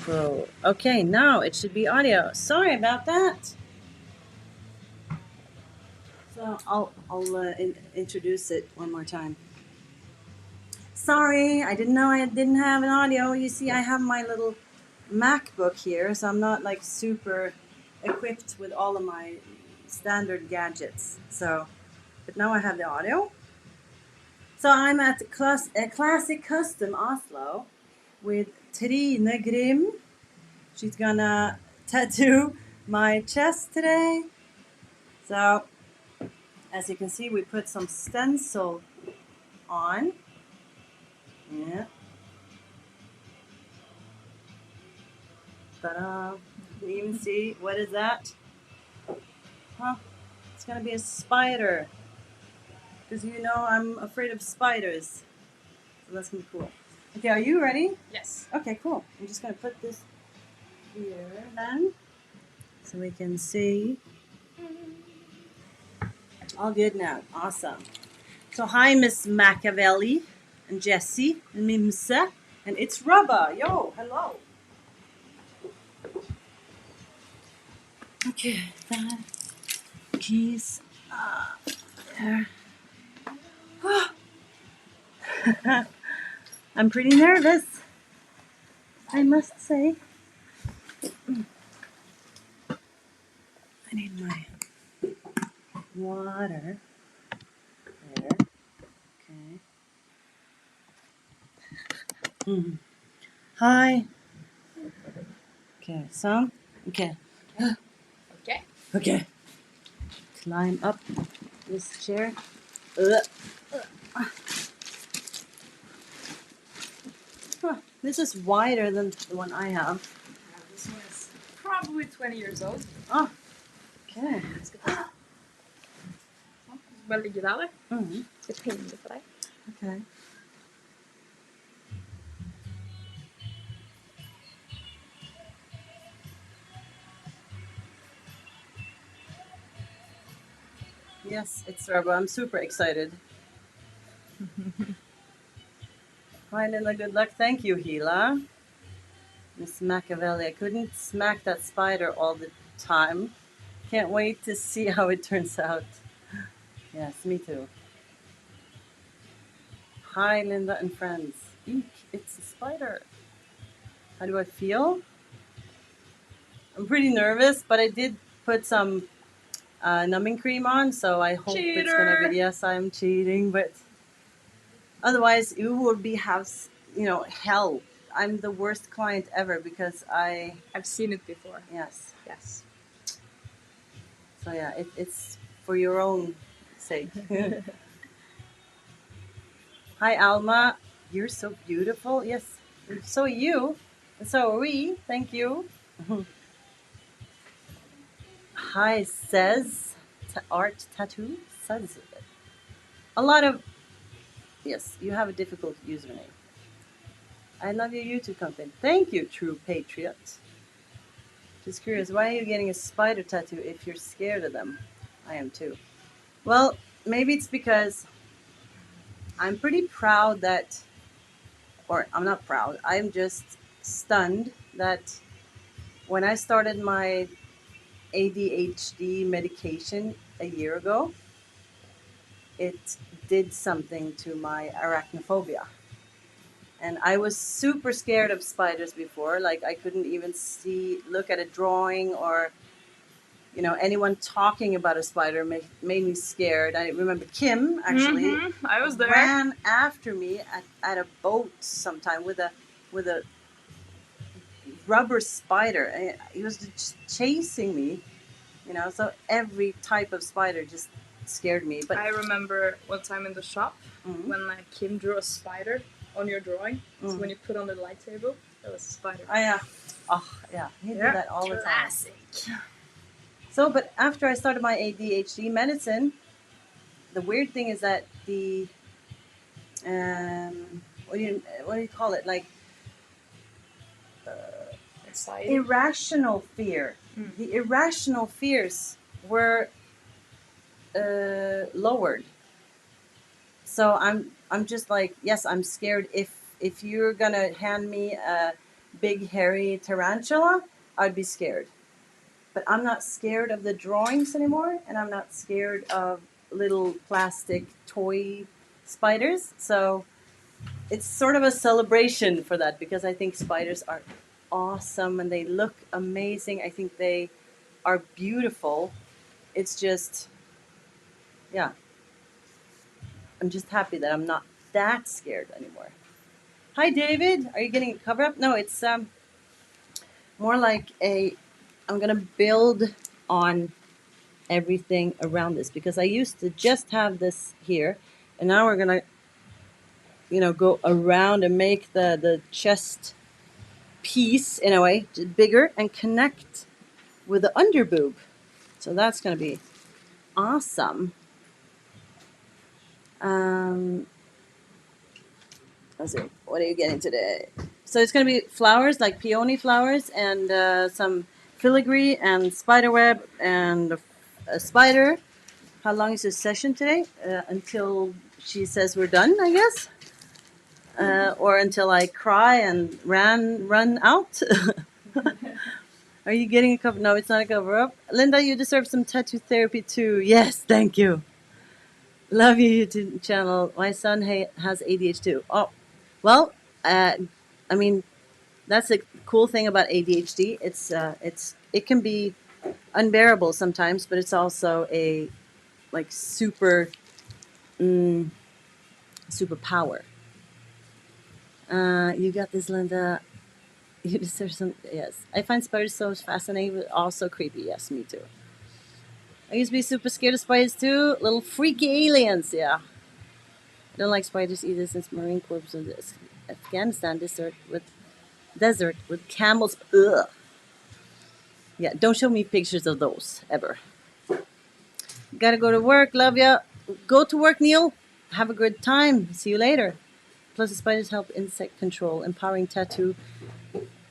Pro. Okay, now it should be audio. Sorry about that. So I'll introduce it one more time. Sorry, I didn't know I didn't have an audio. You see, I have my little MacBook here, so I'm not like super equipped with all of my standard gadgets. So, but now I have the audio. So I'm at Classic Custom Oslo with Trine Grimm. She's gonna tattoo my chest today. So, as you can see, we put some stencil on. Yeah. Ta-da. You can even see, what is that? Huh? It's gonna be a spider. Because you know I'm afraid of spiders. So that's gonna be cool. Okay, are you ready? Yes. Okay, cool. I'm just gonna put this here then. So we can see. All good now. Awesome. So hi, Miss Machiavelli and Jessie and Mimse. And it's Rubba. Yo, hello. Okay, that keys there. I'm pretty nervous, I must say. I need my water. There. Okay. Hi. Okay, so. Okay. Okay. Okay. Climb up this chair. Huh, this is wider than the one I have. This one is probably 20 years old. Oh, okay. Bara ligger där. Mm. Ska pinga för dig. Okay. Yes, it's Rubba. I'm super excited. Hi, Linda. Good luck. Thank you, Gila. Miss Machiavelli. I couldn't smack that spider all the time. Can't wait to see how it turns out. Yes, me too. Hi, Linda and friends. Eek, it's a spider. How do I feel? I'm pretty nervous, but I did put some numbing cream on, so I hope it's gonna be. Yes, I'm cheating, but otherwise you would be hell. I'm the worst client ever because I've seen it before. yes. Yes. So yeah, it's for your own sake. Hi, Alma. You're so beautiful. Yes, so are you. And so are we. Thank you. Hi, says art tattoo. Says a lot of. Yes, you have a difficult username. I love your YouTube content. Thank you, true patriot. Just curious, why are you getting a spider tattoo if you're scared of them? I am too. Well, maybe it's because I'm pretty proud that, or I'm not proud, I'm just stunned that when I started my ADHD medication a year ago, it did something to my arachnophobia. And I was super scared of spiders before. Like I couldn't even look at a drawing or anyone talking about a spider made me scared. I remember Kim actually I was there. ran after me at a boat sometime with a rubber spider. And he was just chasing me, So every type of spider just scared me. But I remember one time in the shop Mhm. when Kim drew a spider on your drawing. So Mhm. when you put on the light table, there was a spider. Yeah, he did that all the time. Classic. So, but after I started my ADHD medicine, the weird thing is that the what do you call it? Like Anxiety. irrational fear. The irrational fears were lowered. So I'm just like, yes, I'm scared if you're gonna hand me big hairy tarantula, I'd be scared. But I'm not scared of the drawings anymore, and I'm not scared of little plastic toy spiders. So it's sort of a celebration for that because I think spiders are awesome and they look amazing. I think they are beautiful. It's just, yeah, I'm just happy that I'm not that scared anymore. Hi, David. Are you getting a cover up? No, it's more like a. I'm gonna build on everything around this because I used to just have this here, and now we're gonna, go around and make the chest piece in a way bigger and connect with the under boob. So that's gonna be awesome. Um, let's see. What are you getting today? So it's going to be flowers like peony flowers and some filigree and spider web and a spider. How long is this session today? Until she says we're done, I guess, or until I cry and run out. Are you getting a cover? No, it's not a cover up. Linda, you deserve some tattoo therapy too. Yes, thank you. Love your YouTube channel. My son has ADHD too. Oh, well, uh, I mean, that's the cool thing about ADHD. It can be unbearable sometimes, but it's also a like mm, super power. You got this, Linda. You deserve some. Yes, I find spiders so fascinating, but also creepy. Yes, me too. I used to be super scared of spiders too. Little freaky aliens. Yeah, I don't like spiders either since Marine Corps of this Afghanistan desert with camels. Ugh. Yeah, don't show me pictures of those ever. Gotta go to work. Love ya. Go to work, Neil. Have a good time. See you later. Plus, the spiders help insect control. Empowering tattoo.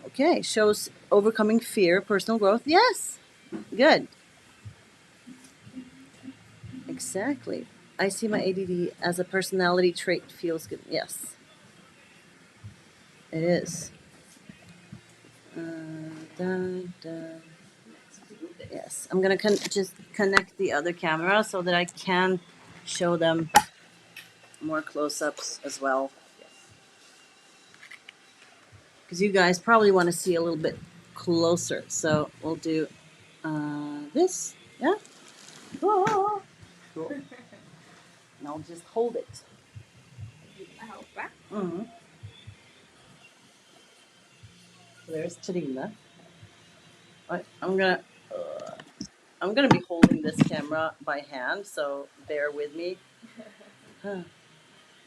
Okay, shows overcoming fear, personal growth. Yes, good. Exactly. I see my ADD as a personality trait. Feels good. Yes, it is. Dun, dun. Yes, I'm gonna just connect the other camera so that I can show them more close-ups as well. Because you guys probably want to see a little bit closer. So we'll do this. Yeah. Oh, cool. And I'll just hold it. Mm-hmm. There's Trine. I'm gonna be holding this camera by hand, so bear with me.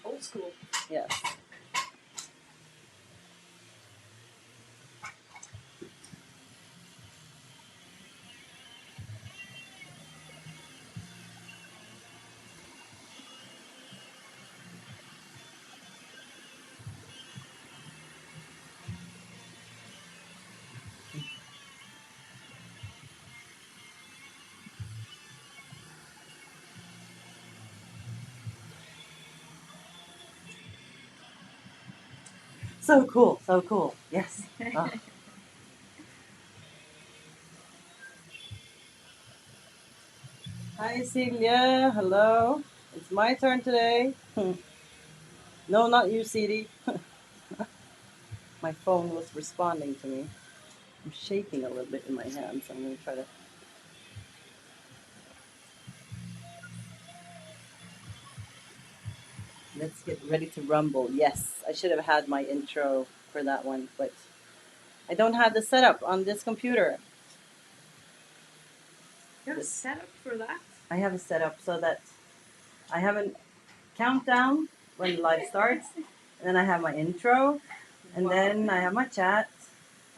Old school. Yes. So cool. So cool. Yes. Oh. Hi, Celia. Hello. It's my turn today. No, not you, CD. My phone was responding to me. I'm shaking a little bit in my hands. I'm going to try to. Let's get ready to rumble. Yes, I should have had my intro for that one, but I don't have the setup on this computer. You have a setup for that? I have a setup so that I have a countdown when the live starts, and then I have my intro, and then I have my chat,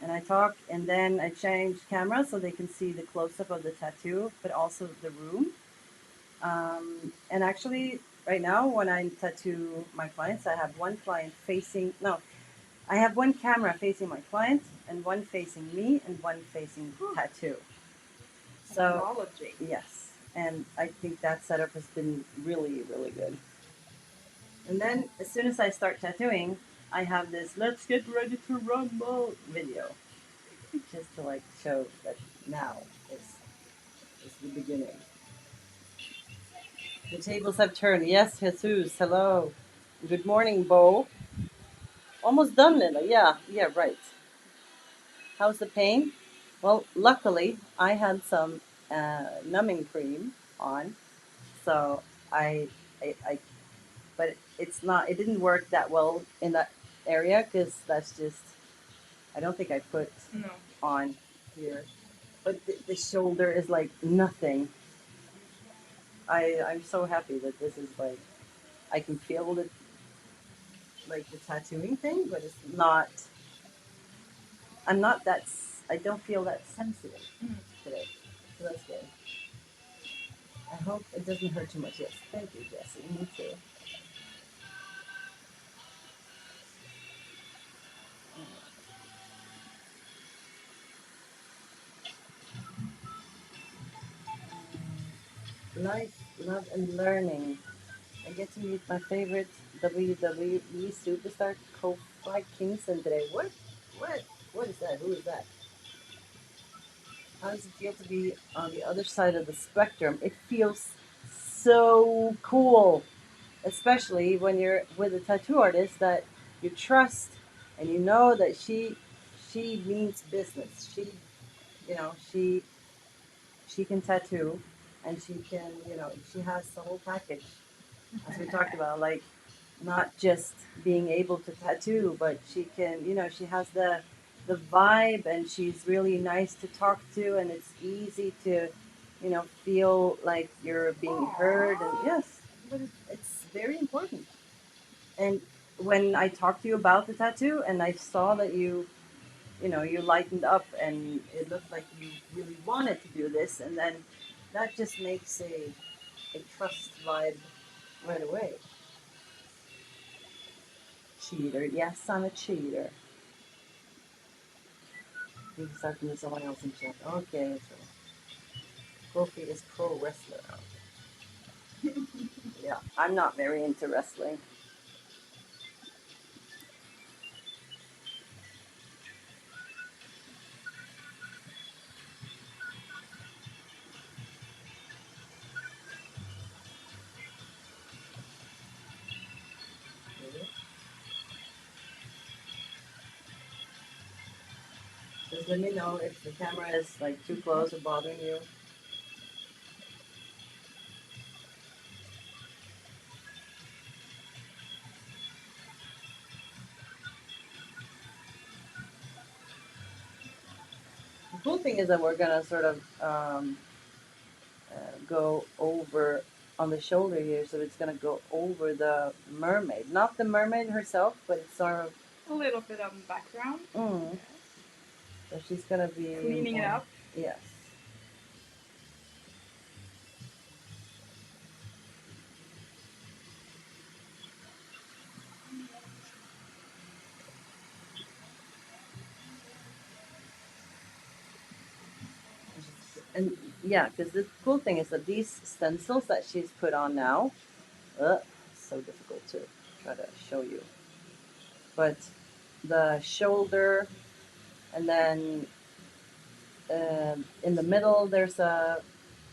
and I talk, and then I change camera so they can see the close up of the tattoo, but also the room. And actually, right now, when I tattoo my clients, I have one client facing, no, I have one camera facing my client, and one facing me, and one facing tattoo. So, Technology. yes, and I think that setup has been really, really good. And then, as soon as I start tattooing, I have this "Let's get ready to rumble" video, just to like show that now is the beginning. The tables have turned. Yes, Jesus. Hello. Good morning, Bo. Almost done, Linda. Yeah, yeah, right. How's the pain? Well, luckily, I had some numbing cream on, so I but it's not. It didn't work that well in that area because that's just. I don't think I put No. on here, but the shoulder is like nothing. I'm so happy that this is like I can feel the like the tattooing thing, but it's not. I'm not that. I don't feel that sensitive today, so that's good. I hope it doesn't hurt too much. Yes, thank you, Jesse. Me too. Life, love, and learning. I get to meet my favorite WWE superstar, Kofi Kingston today. What? What? What is that? Who is that? How does it feel to be on the other side of the spectrum? It feels so cool, especially when you're with a tattoo artist that you trust and you know that she means business. She can tattoo, and she can she has the whole package, as we talked about, like not just being able to tattoo, but she can she has the vibe, and she's really nice to talk to, and it's easy to feel like you're being heard. And yes, but it's very important. And when I talked to you about the tattoo and I saw that you lightened up and it looked like you really wanted to do this, and then that just makes a trust vibe right away. Cheater. Yes, I'm a cheater. He's talking to someone else in chat. Okay, so Kofi is pro wrestler. Yeah, I'm not very into wrestling. Just let me know if the camera is like too close or bothering you. The cool thing is that we're gonna sort of go over on the shoulder here, so it's gonna go over the mermaid, not the mermaid herself, but it's sort of. A little bit on the background. Mm, so she's gonna be Cleaning it up. Yes. And yeah, because the cool thing is that these stencils that she's put on now, so difficult to try to show you. But the shoulder, and then in the middle there's a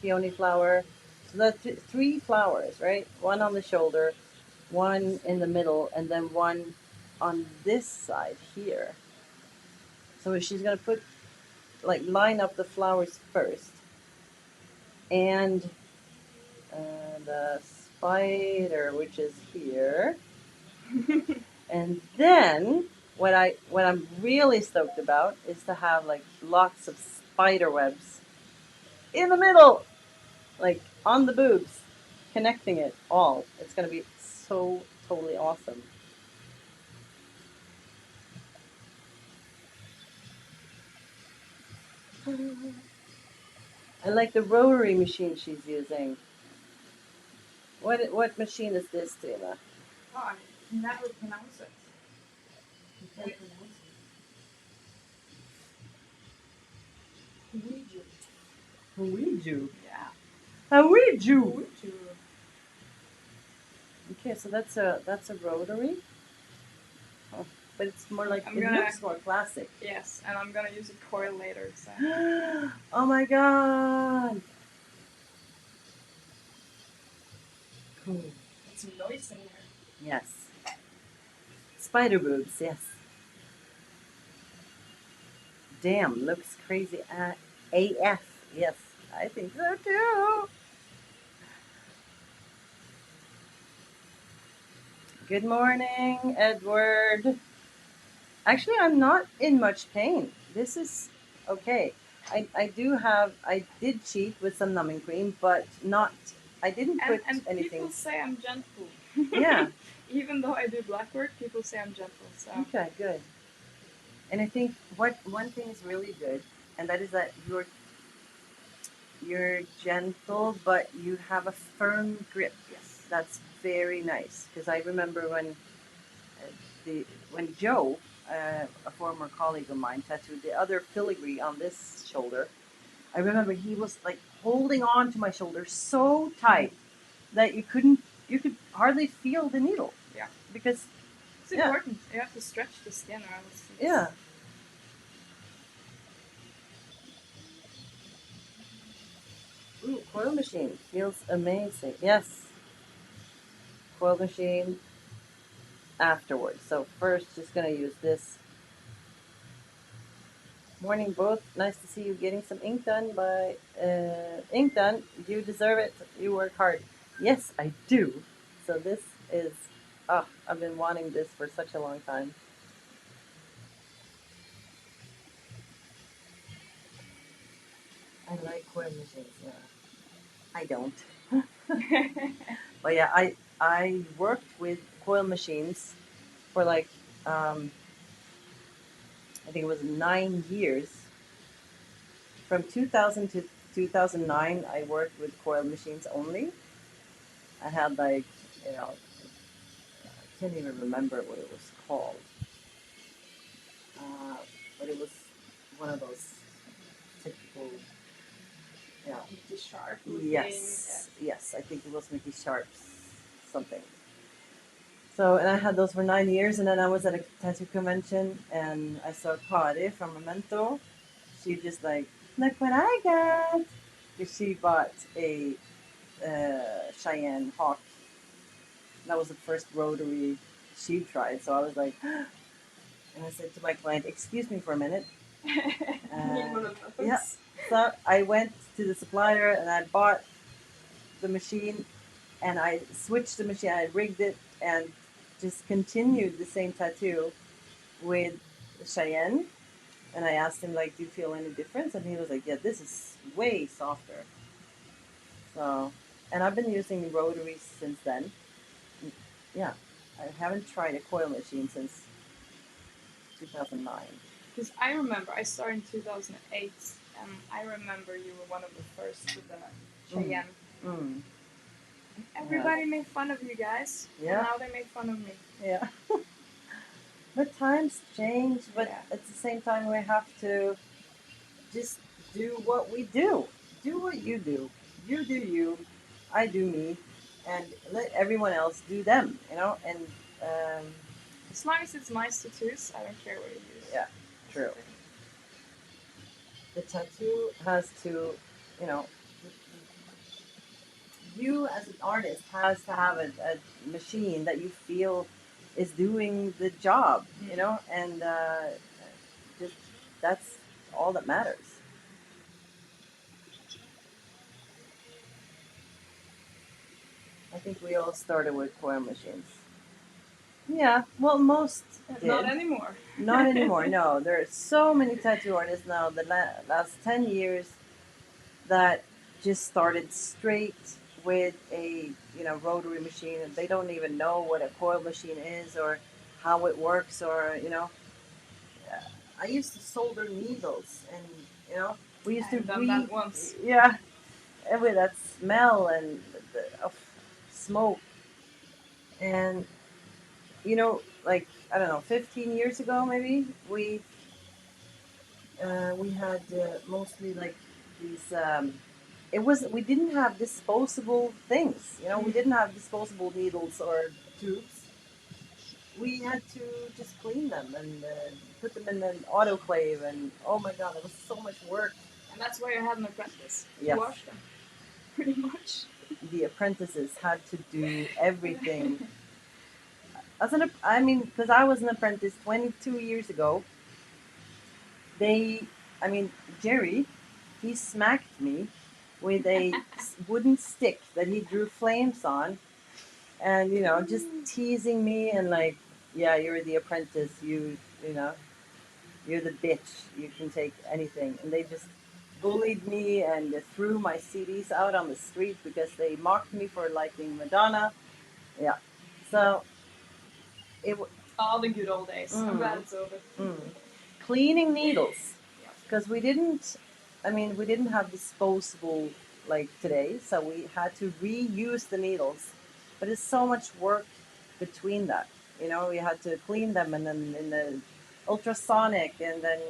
peony flower. So that's three flowers, right? One on the shoulder, one in the middle, and then one on this side here. So she's gonna put like line up the flowers first, and the spider, which is here. And then what I'm really stoked about is to have like lots of spider webs in the middle, like on the boobs, connecting it all. It's gonna be so totally awesome. I like the rotary machine she's using. What machine is this, Tina? Oh, I can never pronounce it. You can't pronounce it. Ouija. Yeah. Ouija. Ouija. Okay, so that's a rotary. Oh, but it's more like I'm it gonna- looks more classic. Yes, and I'm gonna use a coil later. So Oh my god! Cool. it's some noise in here. Yes. Spider boobs, yes. Damn, looks crazy AF. Yes, I think so too. Good morning, Edward. Actually, I'm not in much pain. This is okay. I did cheat with some numbing cream, but not, I didn't put And anything. people say I'm gentle. Yeah. Even though I do black work, people say I'm gentle. So Okay, good. And I think what one thing is really good, and that is that you're gentle, but you have a firm grip. yes. That's very nice. Because I remember when Joe, a former colleague of mine, tattooed the other filigree on this shoulder. I remember he was like holding on to my shoulder so tight that you could hardly feel the needle. Yeah. Because It's important. You have to stretch the skin, or else. yeah. Ooh, coil machine feels amazing. Yes, coil machine afterwards. So first, just gonna use this. Morning, both. Nice to see you getting some ink done. Ink done. You deserve it. You work hard. Yes, I do. So this is. Oh, I've been wanting this for such a long time. I like coil machines. Yeah, I don't. But yeah, I worked with coil machines for like I think it was 9 years. From 2000 to 2009, I worked with coil machines only. I had like, you know, I can't even remember what it was called, uh, but it was one of those typical, you know. Mickey Sharp. Yes, yes, I think it was Mickey Sharp's something. So, and I had those for 9 years, and then I was at a tattoo convention, and I saw Kari from Memento. She just like, look what I got, because she bought a Cheyenne Hawk. That was the first rotary she tried. So I was like, and I said to my client, "Excuse me for a minute." Yeah. So I went to the supplier and I bought the machine, and I switched the machine. I rigged it and just continued the same tattoo with Cheyenne. And I asked him like, "Do you feel any difference?" And he was like, "Yeah, this is way softer." So, and I've been using rotaries since then. Yeah, I haven't tried a coil machine since 2009. Because I remember I started in 2008, and I remember you were one of the first with the Cheyenne. Mm. Everybody made fun of you guys. Yeah. And now they make fun of me. Yeah. But times change, but Yeah. at the same time, we have to just do what we do. Do what you do. You do you. I do me. And let everyone else do them, you know? And, um, As long as it's nice tattoos, I don't care what you use. yeah, true. The tattoo has to, you know, you as an artist has to have a machine that you feel is doing the job, you know, and just that's all that matters. I think we all started with coil machines. Yeah, well, most did. Not anymore. Not anymore. No, there are so many tattoo artists now. The last 10 years that just started straight with a rotary machine, and they don't even know what a coil machine is or how it works, or I used to solder needles, and we used to I've done that once. Yeah, and with that smell and of smoke, and like I don't know, 15 years ago maybe we had mostly like these. It was we didn't have disposable things. We didn't have disposable needles or tubes. we had to just clean them and put them in an autoclave, and oh my god, it was so much work. And that's why you had an apprentice to Yes. wash them, pretty much. The apprentices had to do everything. I mean, because I was an apprentice 22 years ago. They, I mean, Jerry, he smacked me with a wooden stick that he drew flames on, and just teasing me and like, yeah, you're the apprentice, you know, you're the bitch, you can take anything. And they just bullied me and threw my CDs out on the street because they mocked me for liking Madonna. Yeah, so it. All the good old days. I'm glad it's over. Cleaning needles, Yeah. because we didn't. I mean, we didn't have disposable like today, so we had to reuse the needles. But it's so much work between that. We had to clean them, and then in the ultrasonic, and then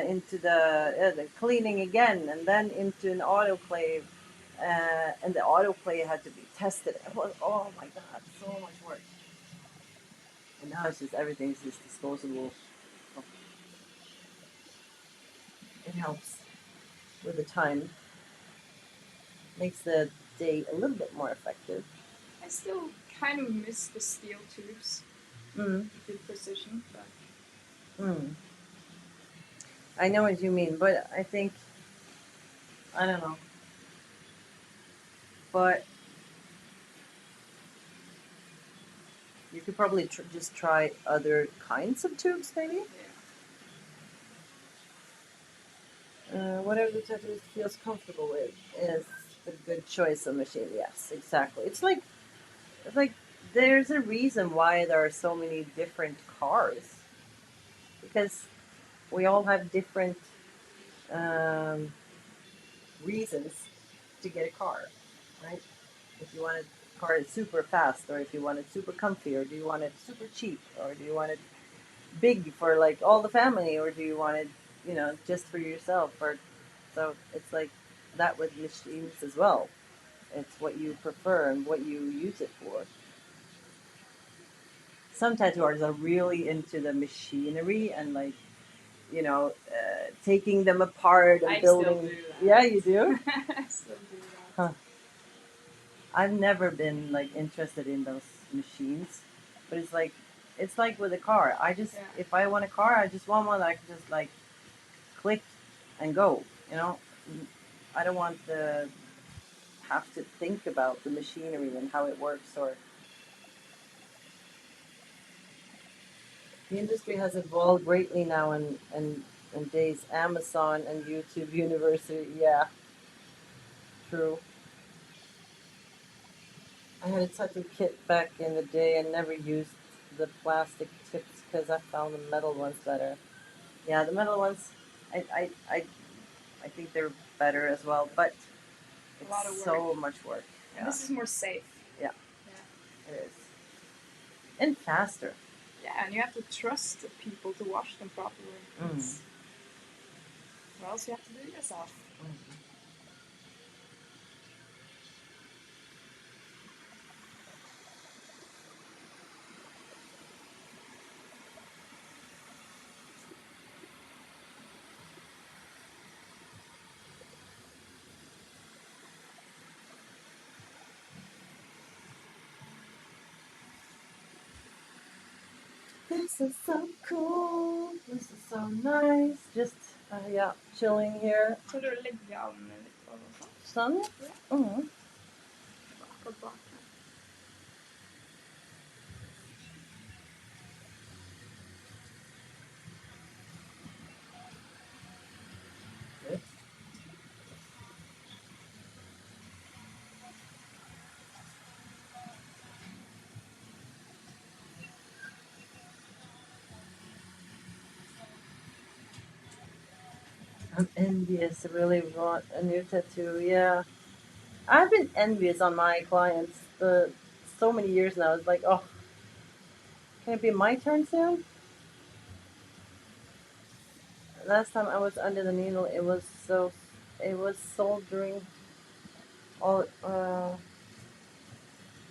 into the cleaning again, and then into an autoclave, and the autoclave had to be tested. It was, oh my god, so much work. And now it's just everything's just disposable. So it helps with the time, makes the day a little bit more effective. I still kind of miss the steel tubes. Mm. Good precision, but Mm. I know what you mean, but I think, I don't know, but you could probably just try other kinds of tubes, maybe. Whatever the tattoo feels comfortable with is the good choice of machine. Yes, exactly. It's like there's a reason why there are so many different cars, because we all have different um, reasons to get a car, right? If you want a car that's super fast, or if you want it super comfy, or do you want it super cheap, or do you want it big for like all the family, or do you want it, just for yourself? Or so it's like that with machines as well. It's what you prefer and what you use it for. Some tattoo artists are really into the machinery and like taking them apart and I building. still do that. Yeah, you do. I still do that. Huh. I've never been like interested in those machines, but it's like with a car. If I want a car, I just want one that I can just like click and go. You know, I don't want to have to think about the machinery and how it works. Or the industry has evolved greatly now, in days. Amazon and YouTube University. Yeah, true. I had a tattoo kit back in the day and never used the plastic tips because I found the metal ones better. Yeah, the metal ones, I, I, I, I think they're better as well, but A lot of it's work. so much work. And this is more safe. Yeah, Yeah. it is. And faster. Yeah, and you have to trust the people to wash them properly. Mm. Or else you have to do it yourself. Mm. This is so cool. This is so nice. Just, yeah, chilling here. Så du lägger an lite och så. Sun? Ja. Mm. Bakåt bak. Good. I'm envious. I really want a new tattoo. Yeah. I've been envious on my clients for so many years now. It's like, oh, can it be my turn soon? Last time I was under the needle, it was soldering all,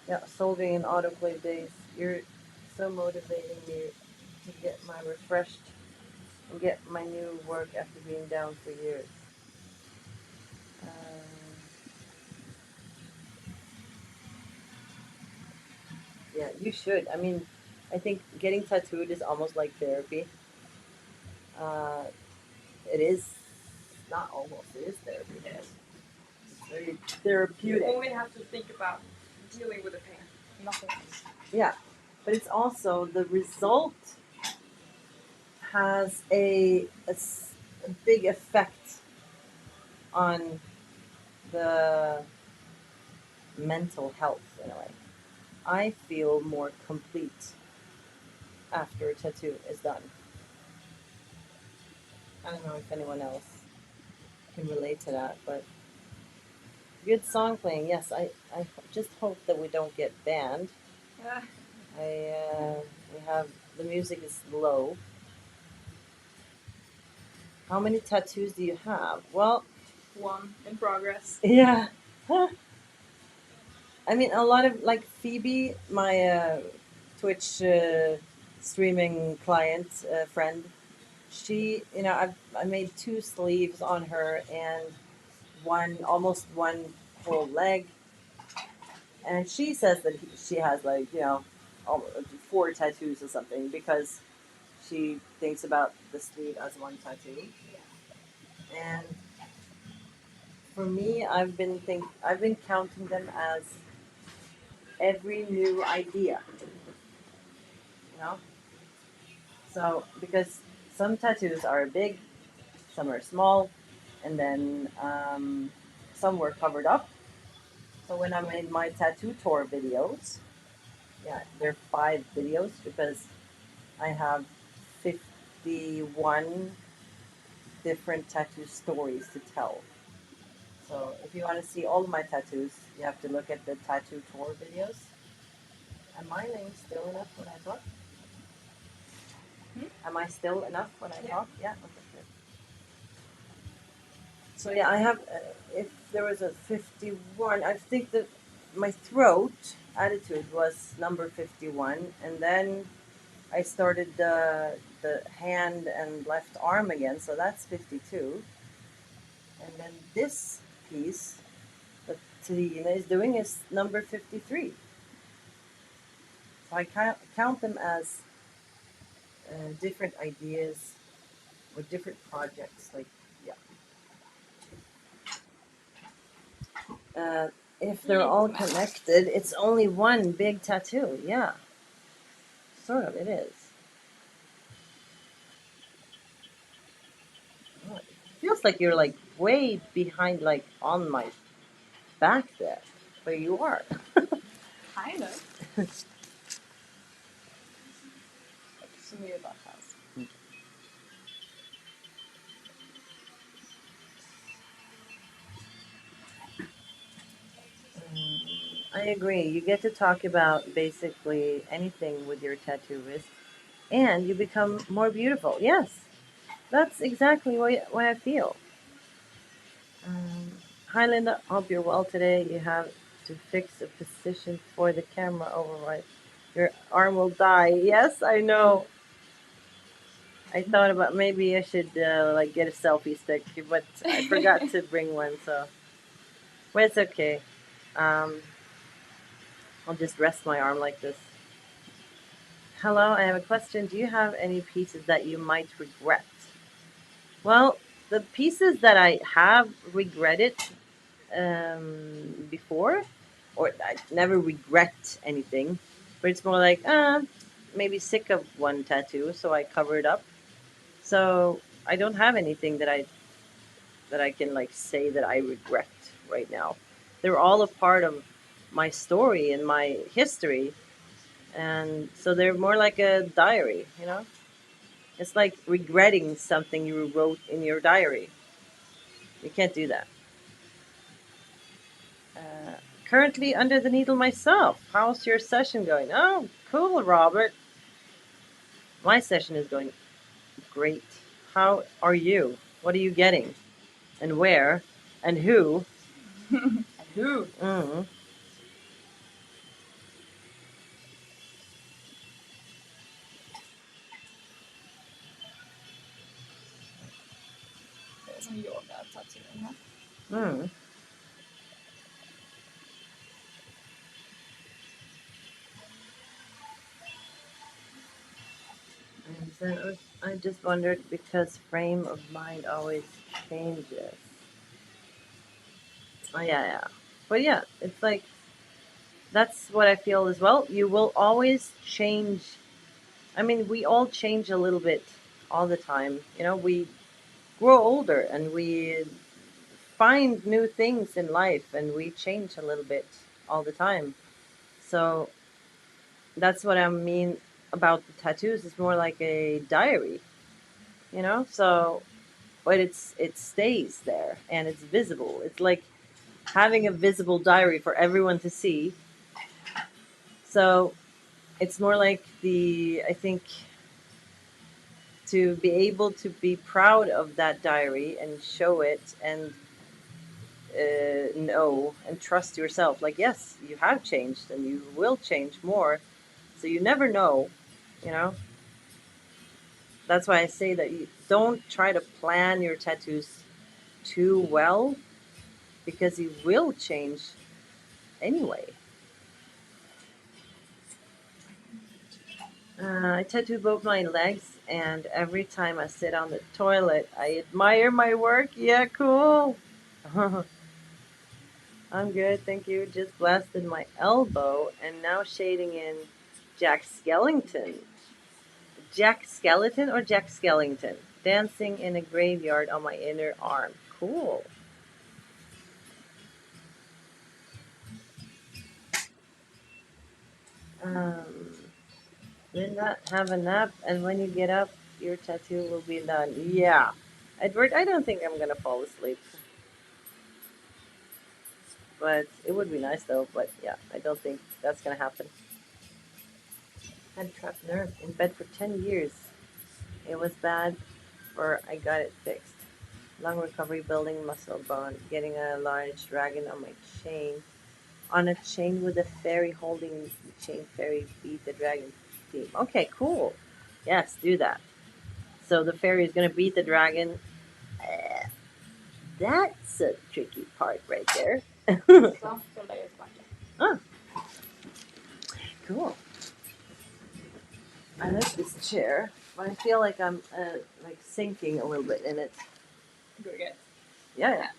yeah, soldering in autoclave days. You're so motivating me to get my refreshed and get my new work after being down for years. Yeah, you should. I mean, I think getting tattooed is almost like therapy. Uh, it is not almost. It is therapy. Yes. It's very You therapeutic. only have to think about dealing with the pain, nothing else. Yeah, but it's also the result has a big effect on the mental health in a way. I feel more complete after a tattoo is done. I don't know if anyone else can relate to that, but good song playing. Yes, I just hope that we don't get banned. Yeah. We have the music is low. How many tattoos do you have? Well, One in progress. yeah. I mean, a lot of like Phoebe, my Twitch streaming client friend. She, I made two sleeves on her and almost one whole leg, and she says that she has like four tattoos or something because she thinks about the sleeve as one tattoo. And for me, I've been counting them as every new idea, you know. So because some tattoos are big, some are small, and then some were covered up. So when I made my tattoo tour videos, yeah, there are 5 videos because I have 51 different tattoo stories to tell. So if you want to see all of my tattoos, you have to look at the tattoo tour videos. Am I name still enough when I talk? Hmm? Am I still enough when I Yeah. talk? Yeah. Okay. Good. So yeah, I have. If there was a 51, I think that my throat attitude was number 51, and then I started the hand and left arm again, so that's 52. And then this piece that Trine is doing is number 53. So I count them as different ideas or different projects. Like, yeah. If they're all connected, it's only one big tattoo. Yeah, sort of. It is. Oh, it feels like you're like way behind, like on my back there, but you are. Kind of. Som är bara chans. I agree. You get to talk about basically anything with your tattooist, and you become more beautiful. Yes, that's exactly why I feel. Hi, Linda. Hope you're well today. You have to fix a position for the camera override. Your arm will die. Yes, I know. I thought about maybe I should like get a selfie stick, but I forgot to bring one. So, well, it's okay. Um, I'll just rest my arm like this. Hello, I have a question. Do you have any pieces that you might regret? Well, the pieces that I have regretted before, or I never regret anything, but it's more like, maybe sick of one tattoo, so I cover it up. So I don't have anything that I can like say that I regret right now. They're all a part of my story and my history, and so they're more like a diary, you know. It's like regretting something you wrote in your diary. You can't do that. Uh, Currently under the needle myself. How's your session going? Oh, cool, Robert. My session is going great. How are you? What are you getting? And where? And who? And who? Mm. som yoga-tatueringar. Hmm. And so I just wondered because frame of mind always changes. Oh yeah, yeah. But yeah, it's like that's what I feel as well. You will always change. I mean, we all change a little bit all the time. We grow older and we find new things in life and we change a little bit all the time. So that's what I mean about the tattoos. It's more like a diary. So but it stays there and it's visible. It's like having a visible diary for everyone to see. So it's more like I think to be able to be proud of that diary and show it and know and trust yourself. Like, yes, you have changed and you will change more. So you never know, you know? That's why I say that you don't try to plan your tattoos too well because you will change anyway. I tattoo both my legs, and every time I sit on the toilet, I admire my work. Yeah, cool. I'm good, thank you. Just blasted my elbow, and now shading in Jack Skellington. Jack Skeleton or Jack Skellington? Dancing in a graveyard on my inner arm. Cool. Um, then not have a nap, and when you get up, your tattoo will be done. Yeah. Edward, I don't think I'm gonna fall asleep. But it would be nice though. But yeah, I don't think that's gonna happen. Had trapped nerve in bed for 10 years. It was bad, or I got it fixed. Long recovery, building muscle bone, getting a large dragon on my chain. On a chain with a fairy holding the chain. Fairy beat the dragon theme. Okay, cool. Yes, do that. So the fairy is gonna beat the dragon. Eh, that's a tricky part right there. Så, jag lägger tillbaka. Oh, cool. I like this chair, but I feel like I'm like sinking a little bit in it. Går det? Yeah, yeah.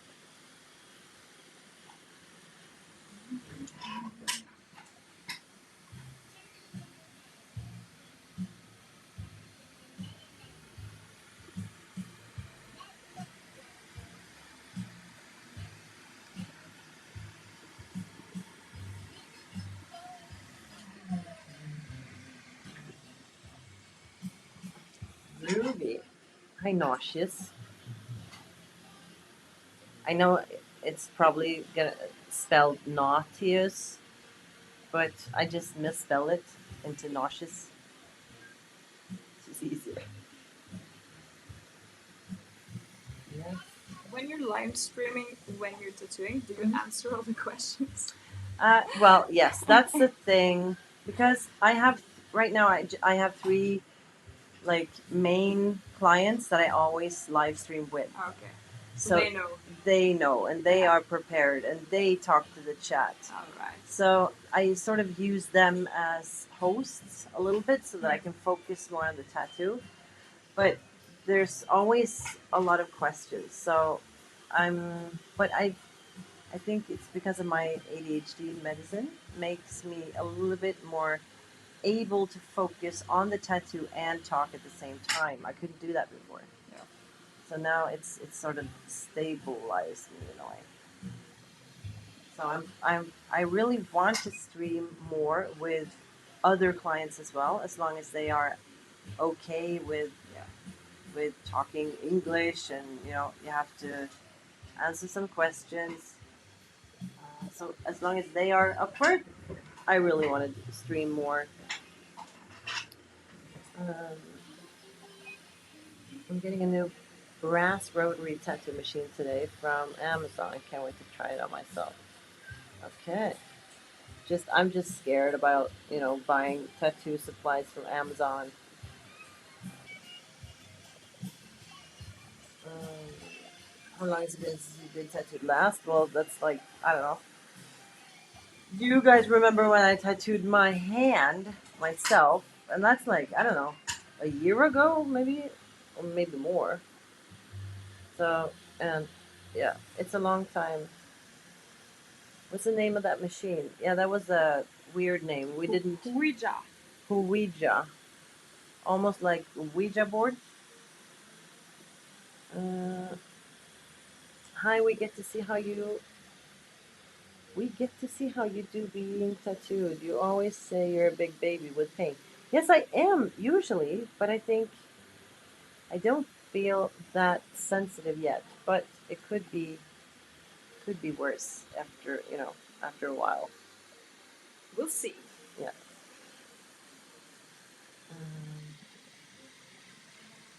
Ruby. Hi, nauseous. I know it's probably gonna spelled nauseous, but I just misspell it into nauseous. It's just easier. Yeah. When you're live streaming, when you're tattooing, do you answer all the questions? Well, yes, that's the thing because I have right now. I have three like main clients that I always live stream with. Okay. So So they know. they know and they Yeah. are prepared and they talk to the chat. All right. So I sort of use them as hosts a little bit so that I can focus more on the tattoo. But there's always a lot of questions. So but I think it's because of my ADHD medicine makes me a little bit more able to focus on the tattoo and talk at the same time. I couldn't do that before. Yeah. So now it's sort of stabilized me in a way. So I really want to stream more with other clients as well, as long as they are okay Yeah. with talking English and you have to answer some questions. So as long as they are up for it, I really want to stream more. Um, I'm getting a new brass rotary tattoo machine today from Amazon. Can't wait to try it on myself. Okay. I'm just scared about buying tattoo supplies from Amazon. Um, How long has it been since you've been tattooed last? Well, that's like, I don't know. Do you guys remember when I tattooed my hand myself? And that's like, I don't know, a year ago, maybe, or maybe more. So, and yeah, it's a long time. What's the name of that machine? Yeah, that was a weird name. We didn't. Ouija. Ouija. Almost like Ouija board. Uh, hi, we get to see how you do being tattooed. You always say you're a big baby with pain. Yes, I am usually, but I think I don't feel that sensitive yet. But it could be worse after after a while. We'll see. Yeah. Um,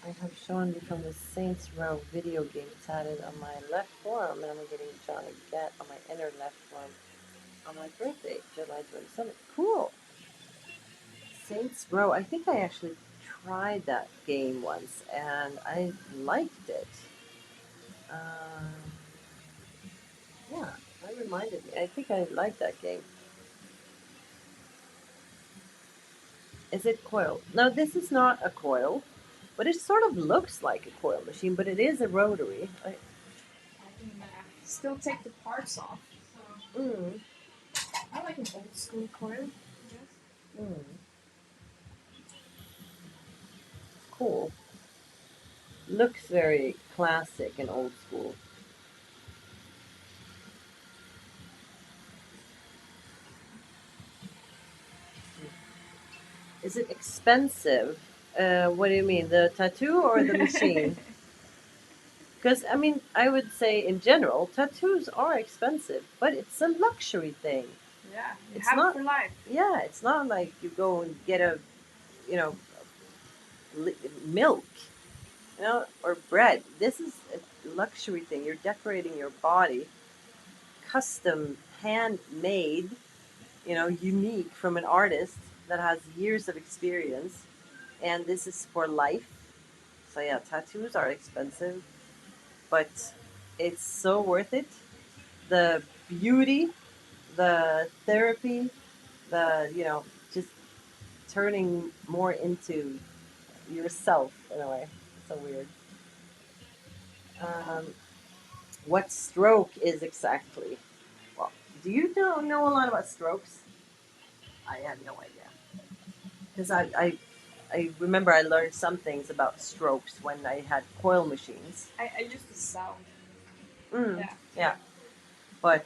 I have shown from the Saints Row video game tatted on my left forearm, and I'm getting drawn again on my inner left forearm on my birthday, July 27th. Cool. Saints Row. I think I actually tried that game once, and I liked it. Um, yeah, that reminded me. I think I liked that game. Is it coil? No, this is not a coil, but it sort of looks like a coil machine, but it is a rotary. I can still take the parts off. So Mm, I like an old school coil, I guess. mm, cool. Looks very classic and old school. Is it expensive? What do you mean, the tattoo or the machine? Because I mean, I would say in general, tattoos are expensive, but it's a luxury thing. Yeah, you It's have it not. for life. Yeah, it's not like you go and get a, you know, milk, or bread. This is a luxury thing. You're decorating your body, custom, handmade, unique from an artist that has years of experience, and this is for life. So yeah, tattoos are expensive, but it's so worth it. The beauty, the therapy, the just turning more into yourself in a way. So weird. Um, what stroke is exactly? Well, do you know a lot about strokes? I have no idea because I remember I learned some things about strokes when I had coil machines. I used the sound. Mm, Yeah. yeah, but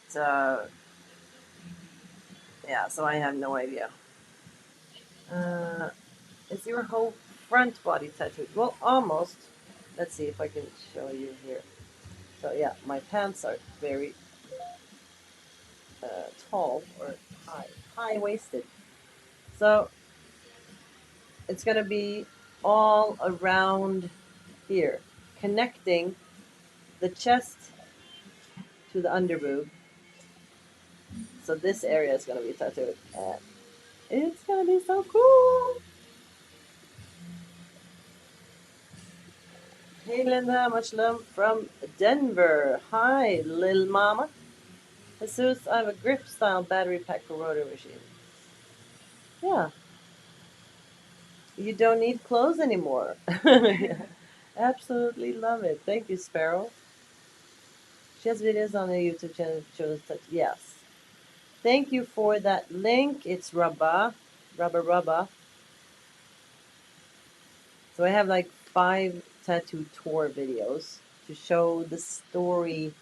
yeah, so I have no idea. Uh, is your whole front body tattooed? Well, almost. Let's see if I can show you here. So yeah, my pants are very tall or high waisted. So it's gonna be all around here, connecting the chest to the underboob. So this area is gonna be tattooed. And it's gonna be so cool. Hey Linda, much love from Denver. Hi, Lil Mama. Jesus, I have a grip style battery pack for rotary machine. Yeah, you don't need clothes anymore. Absolutely love it. Thank you, Sparrow. She has videos on the YouTube channel. Shows that yes. Thank you for that link. It's Rubba. So I have like 5 tattoo tour videos to show the story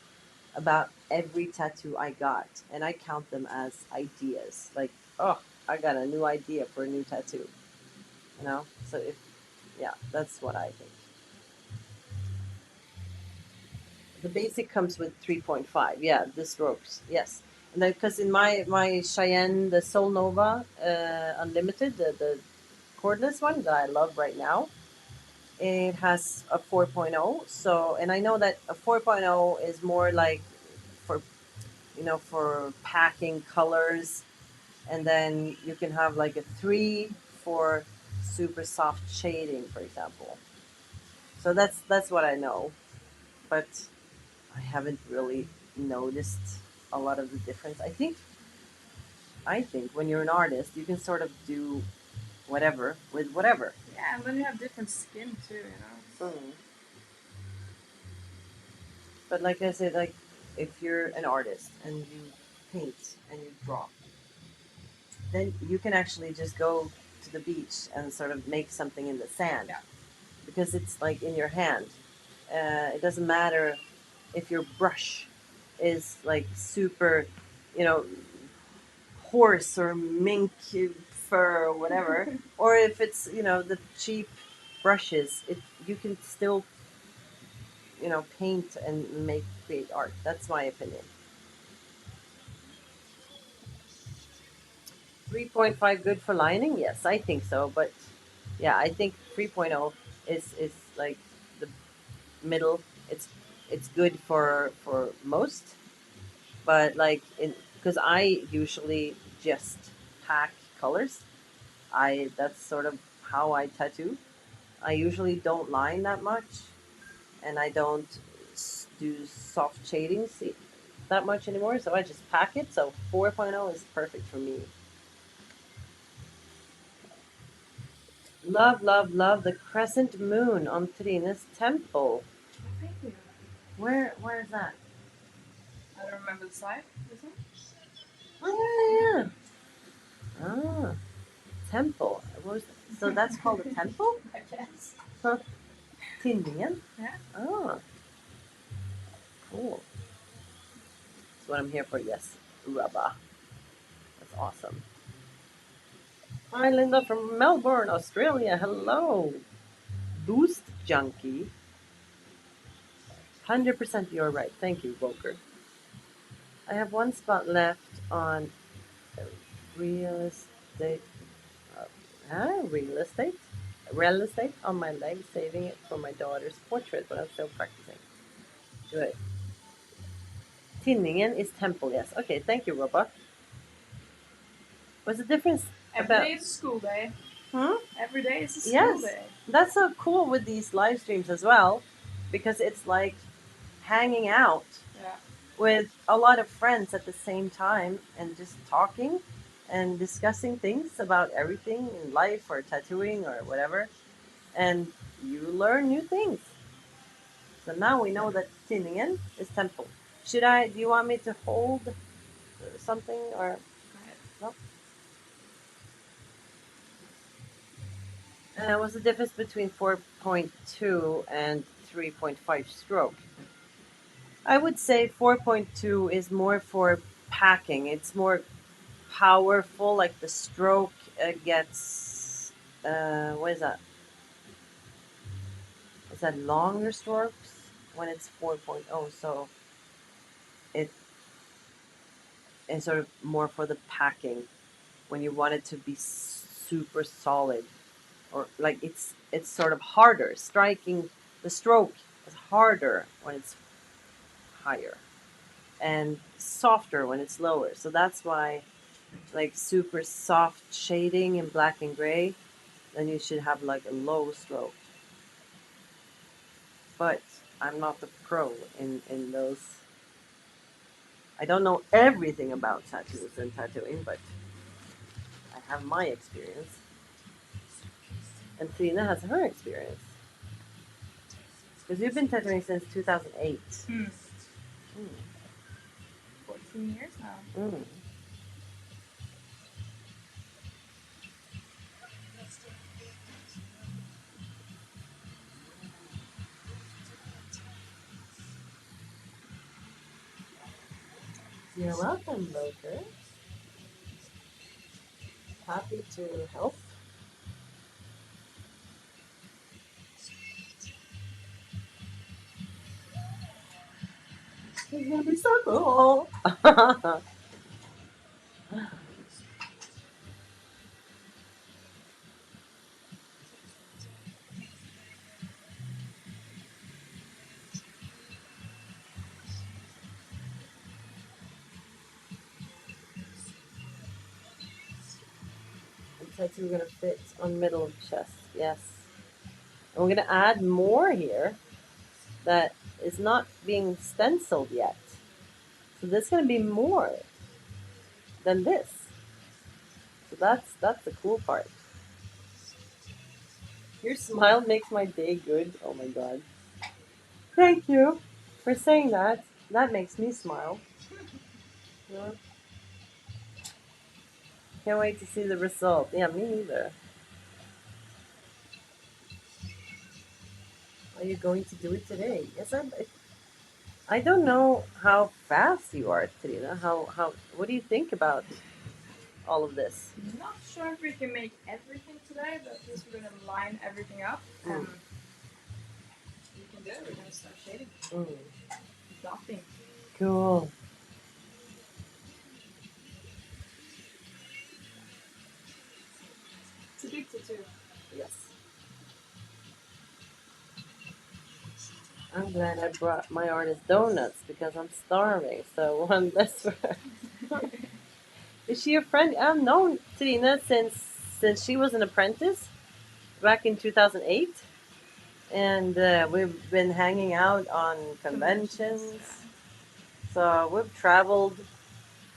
about every tattoo I got, and I count them as ideas. Like, oh, I got a new idea for a new tattoo. So if yeah, that's what I think. The basic comes with 3.5. Yeah, the strokes. Yes, and then because in my Cheyenne, the Soul Nova Unlimited, the cordless one that I love right now, it has a 4.0. So, and I know that a 4.0 is more like for for packing colors, and then you can have like a 3 for super soft shading, for example. So that's what I know, but I haven't really noticed a lot of the difference. I think when you're an artist, you can sort of do whatever with whatever. Yeah, and then you have different skin too, you know. Mm. But like I said, like if you're an artist and you paint and you draw, then you can actually just go to the beach and sort of make something in the sand. Yeah. Because it's like in your hand. It doesn't matter if your brush is like super, you know, horse or mink fur or whatever, or if it's the cheap brushes. You can still paint and create art. That's my opinion. 3.5 good for lining? Yes, I think so. But yeah, I think 3.0 is like the middle. It's good for most, but like in because I usually just pack colors. I That's sort of how I tattoo. I usually don't line that much, and I don't do soft shadings that much anymore. So I just pack it. So 4.0 is perfect for me. Love, love, love the crescent moon on Trine's temple. Thank you. Where is that? I don't remember the site. This one? Oh yeah, yeah. Ah, temple. So that's called a temple? I guess. Huh. Tinningen? Yeah. Oh, cool. That's what I'm here for. Yes, Rubba. That's awesome. Hi, Linda from Melbourne, Australia. Hello. Boost junkie. 100% you're right. Thank you, Volker. I have one spot left on real estate. Real estate? Real estate on my leg, saving it for my daughter's portrait, but I'm still practicing. Good. Tinningen is temple, yes. Okay, thank you, Robert. What's the difference Every about. day is a school day. Hmm? Every day is a school Yes. day. That's so cool with these live streams as well, because it's like hanging out Yeah. with a lot of friends at the same time and just talking and discussing things about everything in life or tattooing or whatever. And you learn new things. So now we know that Tinningen is temple. Do you want me to hold something or Go ahead. no? What's the difference between 4.2 and 3.5 stroke? I would say 4.2 is more for packing. It's more powerful. Like the stroke gets what is that? Is that longer strokes when it's 4.0? So it is sort of more for the packing when you want it to be super solid, or like it's sort of harder. Striking the stroke is harder when it's higher and softer when it's lower. So that's why like super soft shading in black and gray, then you should have like a low stroke. But I'm not the pro in those. I don't know everything about tattoos and tattooing, but I have my experience. And Trina has her experience. Because you've been tattooing since 2008. Hmm. Mm. 14 years now. Mm. You're welcome, Loker. Happy to help. It's gonna be so cool. The tattoo gonna fit on middle of chest. Yes. And we're gonna add more here that is not being stenciled yet. So there's going to be more than this. So that's the cool part. Your smile makes my day good. Oh my god. Thank you for saying that. That makes me smile. Yeah. Can't wait to see the result. Yeah, me neither. Are you going to do it today? Yes, I don't know how fast you are, Trina. How what do you think about all of this? Not sure if we can make everything today, but at least we're gonna line everything up and we can do it. We're gonna start shading. Mm. Nothing. Cool. It's a big tattoo. Yes. I'm glad I brought my artist donuts because I'm starving. So one less for her. Is she a friend? I've known Trina since she was an apprentice back in 2008, and we've been hanging out on conventions. So we've traveled.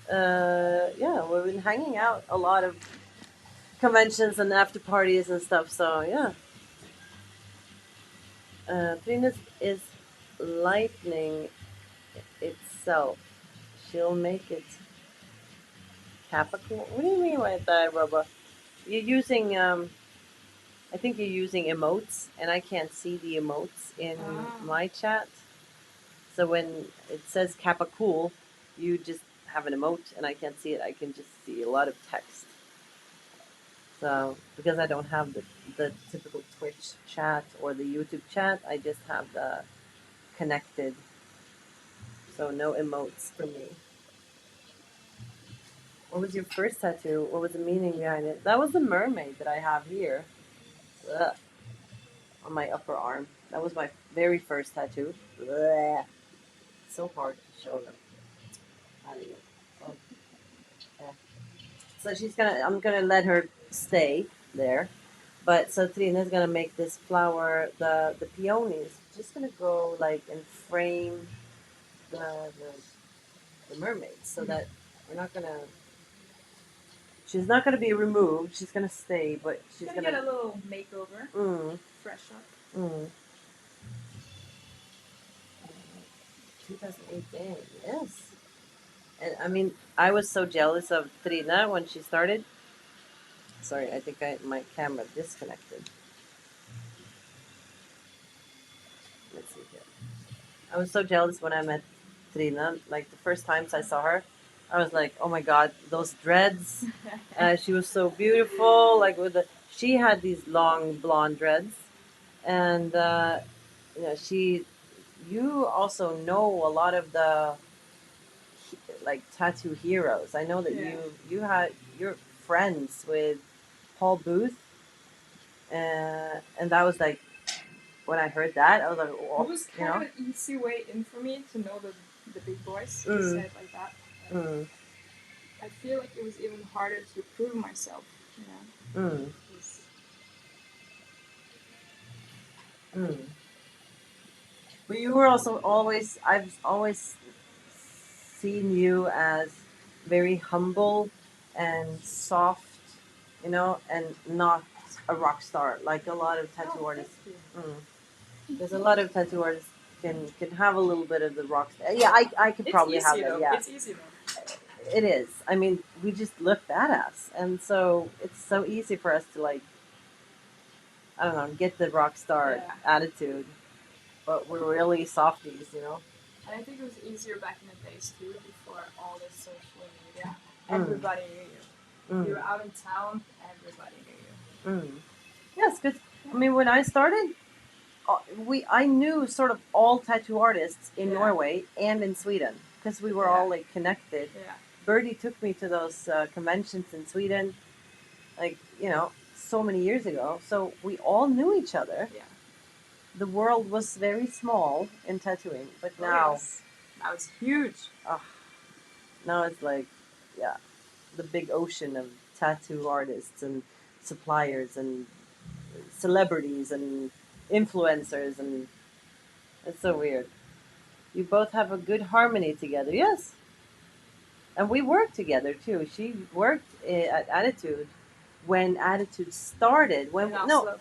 Yeah, we've been hanging out a lot of conventions and after parties and stuff. So yeah, Trina is lightning itself. She'll make it Capricorn. What do you mean by that, Roba? You're using I think you're using emotes, and I can't see the emotes in my chat. So when it says Kappa Cool, you just have an emote, and I can't see it. I can just see a lot of text. So because I don't have the typical Twitch chat or the YouTube chat, I just have the connected. So no emotes for me. What was your first tattoo? What was the meaning behind it? That was the mermaid that I have here. Ugh. On my upper arm. That was my very first tattoo. Ugh. So hard to show them. Oh, yeah. So I'm gonna let her stay there. But so Trina's gonna make this flower, the peonies, just gonna go like and frame the mermaid so that we're not gonna. She's not gonna be removed. She's gonna stay, but she's gonna get a little makeover. Fresh up. 2008, dang, yes. And I mean, I was so jealous of Trina when she started. Sorry, I think my camera disconnected. Let's see here. I was so jealous when I met Trina. Like the first times I saw her, I was like, oh my god, those dreads. She was so beautiful. Like she had these long blonde dreads, and you also know a lot of the like tattoo heroes. I know that you're friends with Paul Booth, and that was like when I heard that I was like, oh, it was kind of an easy way in for me to know the big boys. To say it like that. I feel like it was even harder to prove myself. You know. But you were also always, I've always seen you as very humble and soft, and not a rock star like a lot of tattoo artists. Because a lot of tattoo artists can have a little bit of the rock star. Yeah, I could probably have that. Yeah, it's easy though. It is. I mean, we just look badass, and so it's so easy for us to like, I don't know, get the rock star attitude. But we're really softies. And I think it was easier back in the days too, before all this social media. Everybody knew you. You were out in town, everybody knew you. Yes, because I mean, when I started, I knew sort of all tattoo artists in Norway and in Sweden because we were all like connected. Yeah. Birdie took me to those conventions in Sweden, like so many years ago. So we all knew each other. Yeah. The world was very small in tattooing, but now it's huge. Now it's like, yeah, the big ocean of tattoo artists and suppliers and celebrities and influencers, and it's so weird. You both have a good harmony together. Yes. And we worked together too. She worked at Attitude when Attitude started. In Oslo.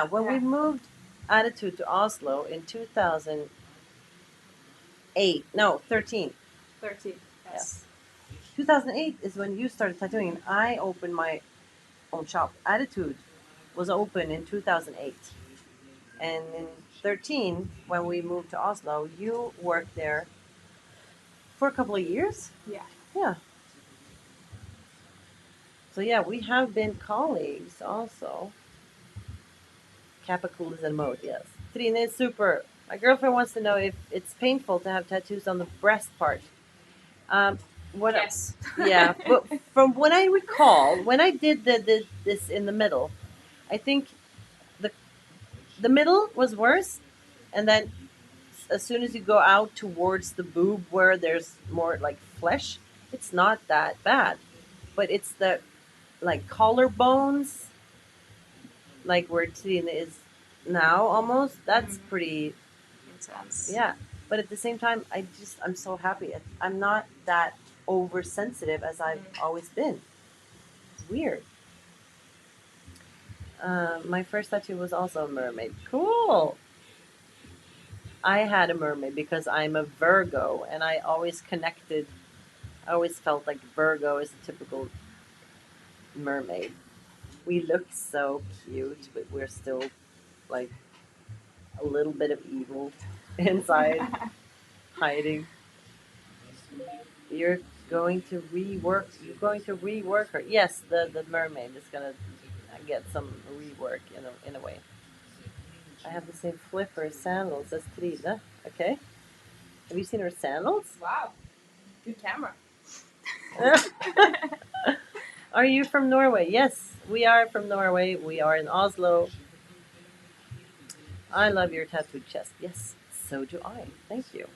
When we moved Attitude to Oslo in 2008. No, 13. 13. Yes. 2008 is when you started tattooing, and I opened my own shop. Attitude was open in 2008. And in 13, when we moved to Oslo, you worked there for a couple of years. Yeah. Yeah. So yeah, we have been colleagues also. Kappa cool is in mode, yes. Trine is super. My girlfriend wants to know if it's painful to have tattoos on the breast part. Um, what? Yes. Yeah, but from what I recall, when I did this in the middle, I think the the middle was worse, and then as soon as you go out towards the boob where there's more like flesh, it's not that bad. But it's the like collarbones, like where Trine is now almost. That's pretty intense. yeah. But at the same time, I'm so happy. I'm not that oversensitive as I've always been. It's weird. My first tattoo was also a mermaid. Cool. I had a mermaid because I'm a Virgo, and I always connected. I always felt like Virgo is a typical mermaid. We look so cute, but we're still like a little bit of evil inside, hiding. You're going to rework. You're going to rework her. Yes, the mermaid is gonna get some rework in a way. I have the same flipper sandals as Trine. Okay. Have you seen her sandals? Wow. Good camera. Are you from Norway? Yes, we are from Norway. We are in Oslo. I love your tattooed chest. Yes, so do I. Thank you.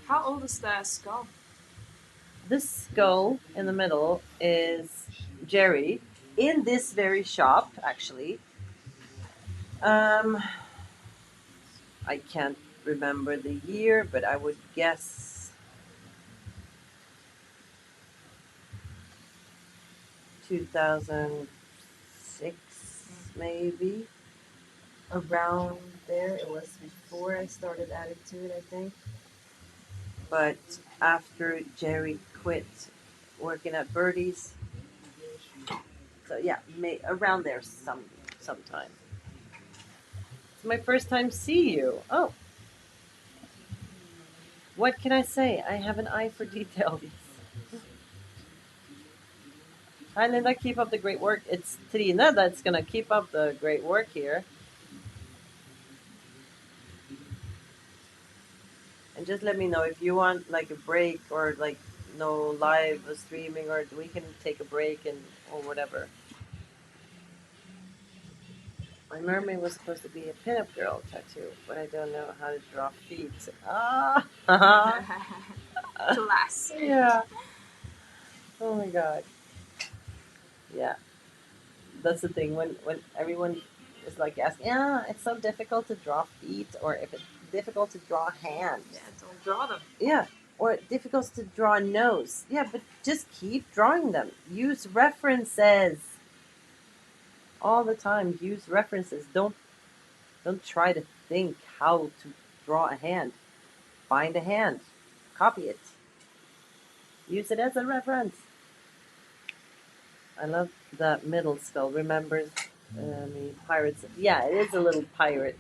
How old is the skull? This skull in the middle is Jerry in this very shop, actually. Um, I can't remember the year, but I would guess 2006, maybe. Around there. It was before I started Attitude, I think. But after Jerry quit working at Birdie's, so yeah, around there sometime. It's my first time see you. Oh, what can I say? I have an eye for detail. Hi, Linda. Keep up the great work. It's Trine that's gonna keep up the great work here. And just let me know if you want like a break or like no live streaming, or we can take a break and or whatever. My mermaid was supposed to be a pinup girl tattoo, but I don't know how to draw feet. Ah, Class. yeah. Oh my god. Yeah, that's the thing. When everyone is like asking, yeah, it's so difficult to draw feet, or if it's difficult to draw hands. Yeah, don't draw them. Yeah, or difficult to draw a nose. Yeah, but just keep drawing them. Use references all the time. Use references. Don't try to think how to draw a hand. Find a hand. Copy it. Use it as a reference. I love the middle skull. Remembers me pirates. Yeah, it is a little pirate.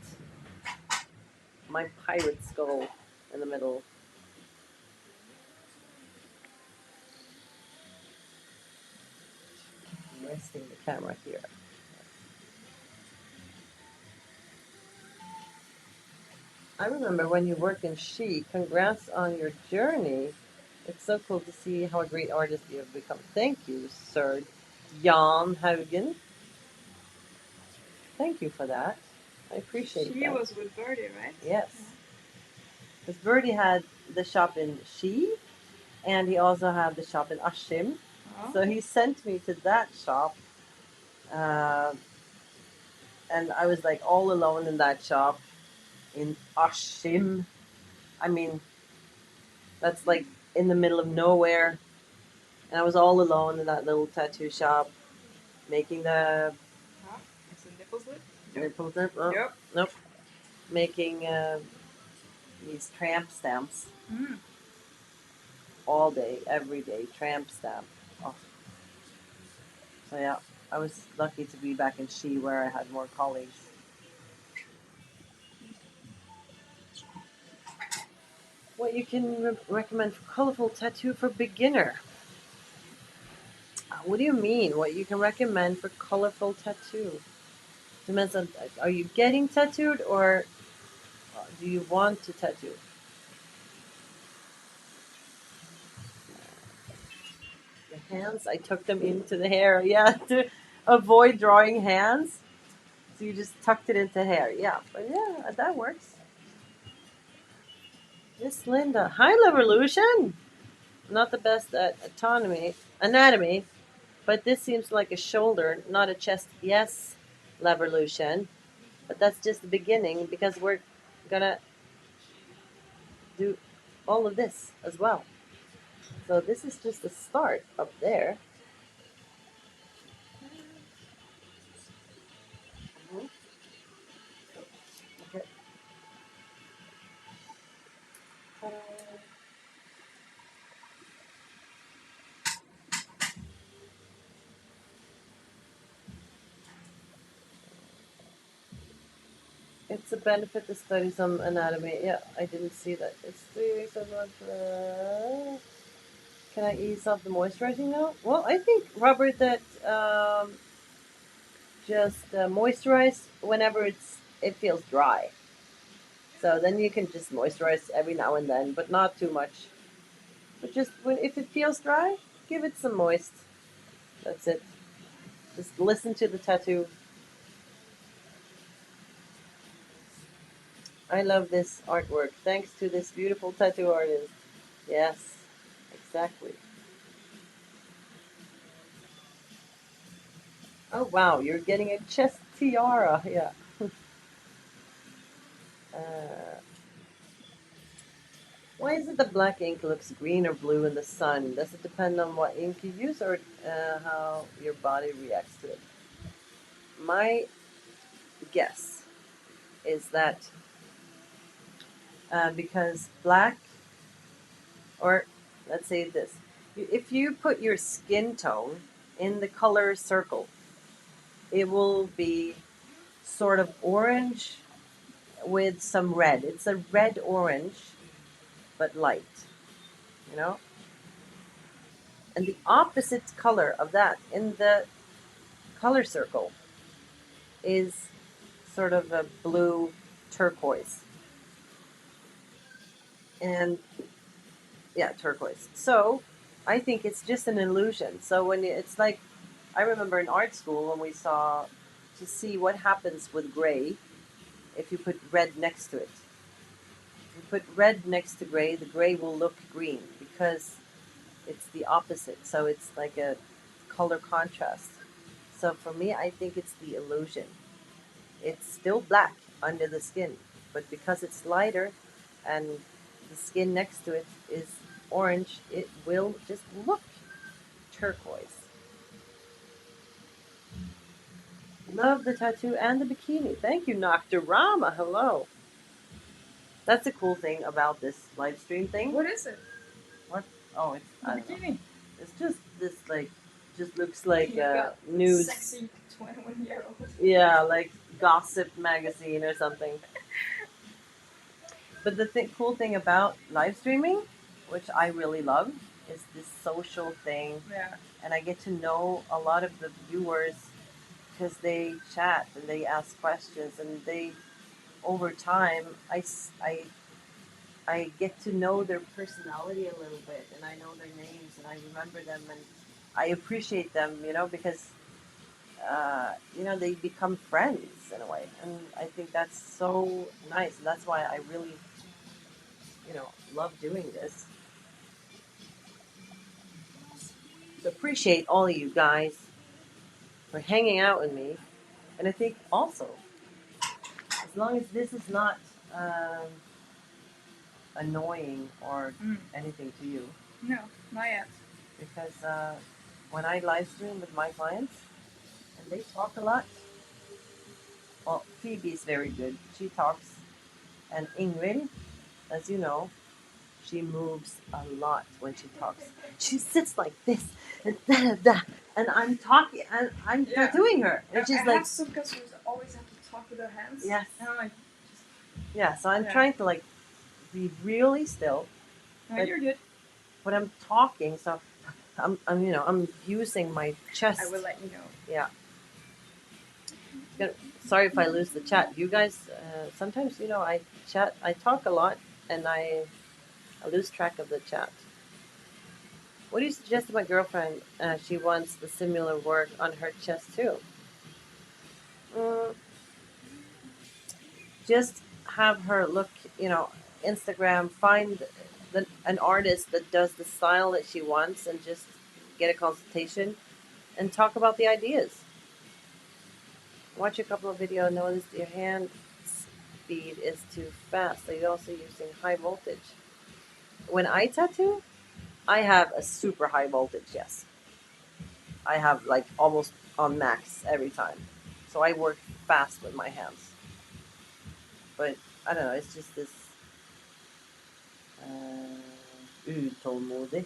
My pirate skull in the middle. I'm resting the camera here. I remember when you worked in She. Congrats on your journey. It's so cool to see how a great artist you have become. Thank you, Sir Jan Haugen. Thank you for that. I appreciate She that. was with Birdie, right? Yes. Because Birdie had the shop in She, and he also had the shop in Askim. Oh. So he sent me to that shop, uh, and I was like all alone in that shop in Askim. I mean, That's like in the middle of nowhere. And I was all alone in that little tattoo shop making the Huh? It's a nipple slip? nipple tip. Oh, Yep. nope. Making these tramp stamps Mm. all day, every day. Tramp stamp. Oh. So yeah, I was lucky to be back in She where I had more colleagues. What you can recommend for colorful tattoo for beginner? What do you mean? What you can recommend for colorful tattoo? Depends on, are you getting tattooed or do you want to tattoo? The hands, I took them into the hair. Yeah, to avoid drawing hands. So you just tucked it into hair. Yeah, but yeah, that works. Miss Linda, hi Levolution. Not the best at anatomy, but this seems like a shoulder, not a chest. Yes, Levolution, but that's just the beginning because we're gonna do all of this as well. So this is just the start up there. Mhm. Okay. It's a benefit to study some anatomy. Yeah, I didn't see that. It's 3 weeks of month. Can I ease off the moisturizing now? Well, I think, Robert, that just moisturize whenever it feels dry. So then you can just moisturize every now and then, but not too much. But just if it feels dry, give it some moist. That's it. Just listen to the tattoo. I love this artwork. Thanks to this beautiful tattoo artist. Yes, exactly. Oh wow, you're getting a chest tiara. Yeah. Uh, why is it the black ink looks green or blue in the sun? Does it depend on what ink you use or how your body reacts to it? My guess is that because black, or let's say this, if you put your skin tone in the color circle, it will be sort of orange with some red. It's a red orange, but light, you know? And the opposite color of that in the color circle is sort of a blue turquoise. And yeah, turquoise. So I think it's just an illusion. So it's like, I remember in art school when we saw to see what happens with gray if you put red next to it. If you put red next to gray, the gray will look green because it's the opposite. So it's like a color contrast. So for me, I think it's the illusion. It's still black under the skin, but because it's lighter and the skin next to it is orange, it will just look turquoise. Love the tattoo and the bikini. Thank you, Nocturama. Hello. That's a cool thing about this live stream thing. What is it? What? Oh, it's The I don't know. bikini. It's just this like, just looks like You got news. sexy 21-year-old. Yeah, like gossip magazine or something. But the cool thing about live streaming, which I really love, is this social thing, Yeah. and I get to know a lot of the viewers because they chat and they ask questions, and they over time I get to know their personality a little bit, and I know their names, and I remember them, and I appreciate them, because they become friends in a way, and I think that's so nice. And that's why I really, love doing this. So appreciate all of you guys for hanging out with me, and I think also, as long as this is not, um, annoying or anything to you? No, not yet. Because when I live stream with my clients and they talk a lot, well, Phoebe is very good. She talks, and Ingrid, as you know, she moves a lot when she talks. She sits like this and da da, and I'm talking, and I'm tattooing her, and she's I like, have some customers that always have to talk with their hands. yes, and I'm like, yeah. So I'm trying to like be really still. No, you're good. But I'm talking, so I'm using my chest. I will let you know. Yeah. Sorry if I lose the chat. You guys, sometimes I talk a lot, and I lose track of the chat. What do you suggest to my girlfriend? She wants the similar work on her chest too. Mm, just have her look, Instagram, find an artist that does the style that she wants, and just get a consultation and talk about the ideas. Watch a couple of videos, notice your hand speed is too fast. So you're also using high voltage. When I tattoo, I have a super high voltage, yes. I have like almost on max every time. So I work fast with my hands. But I don't know, it's just this utålmodig.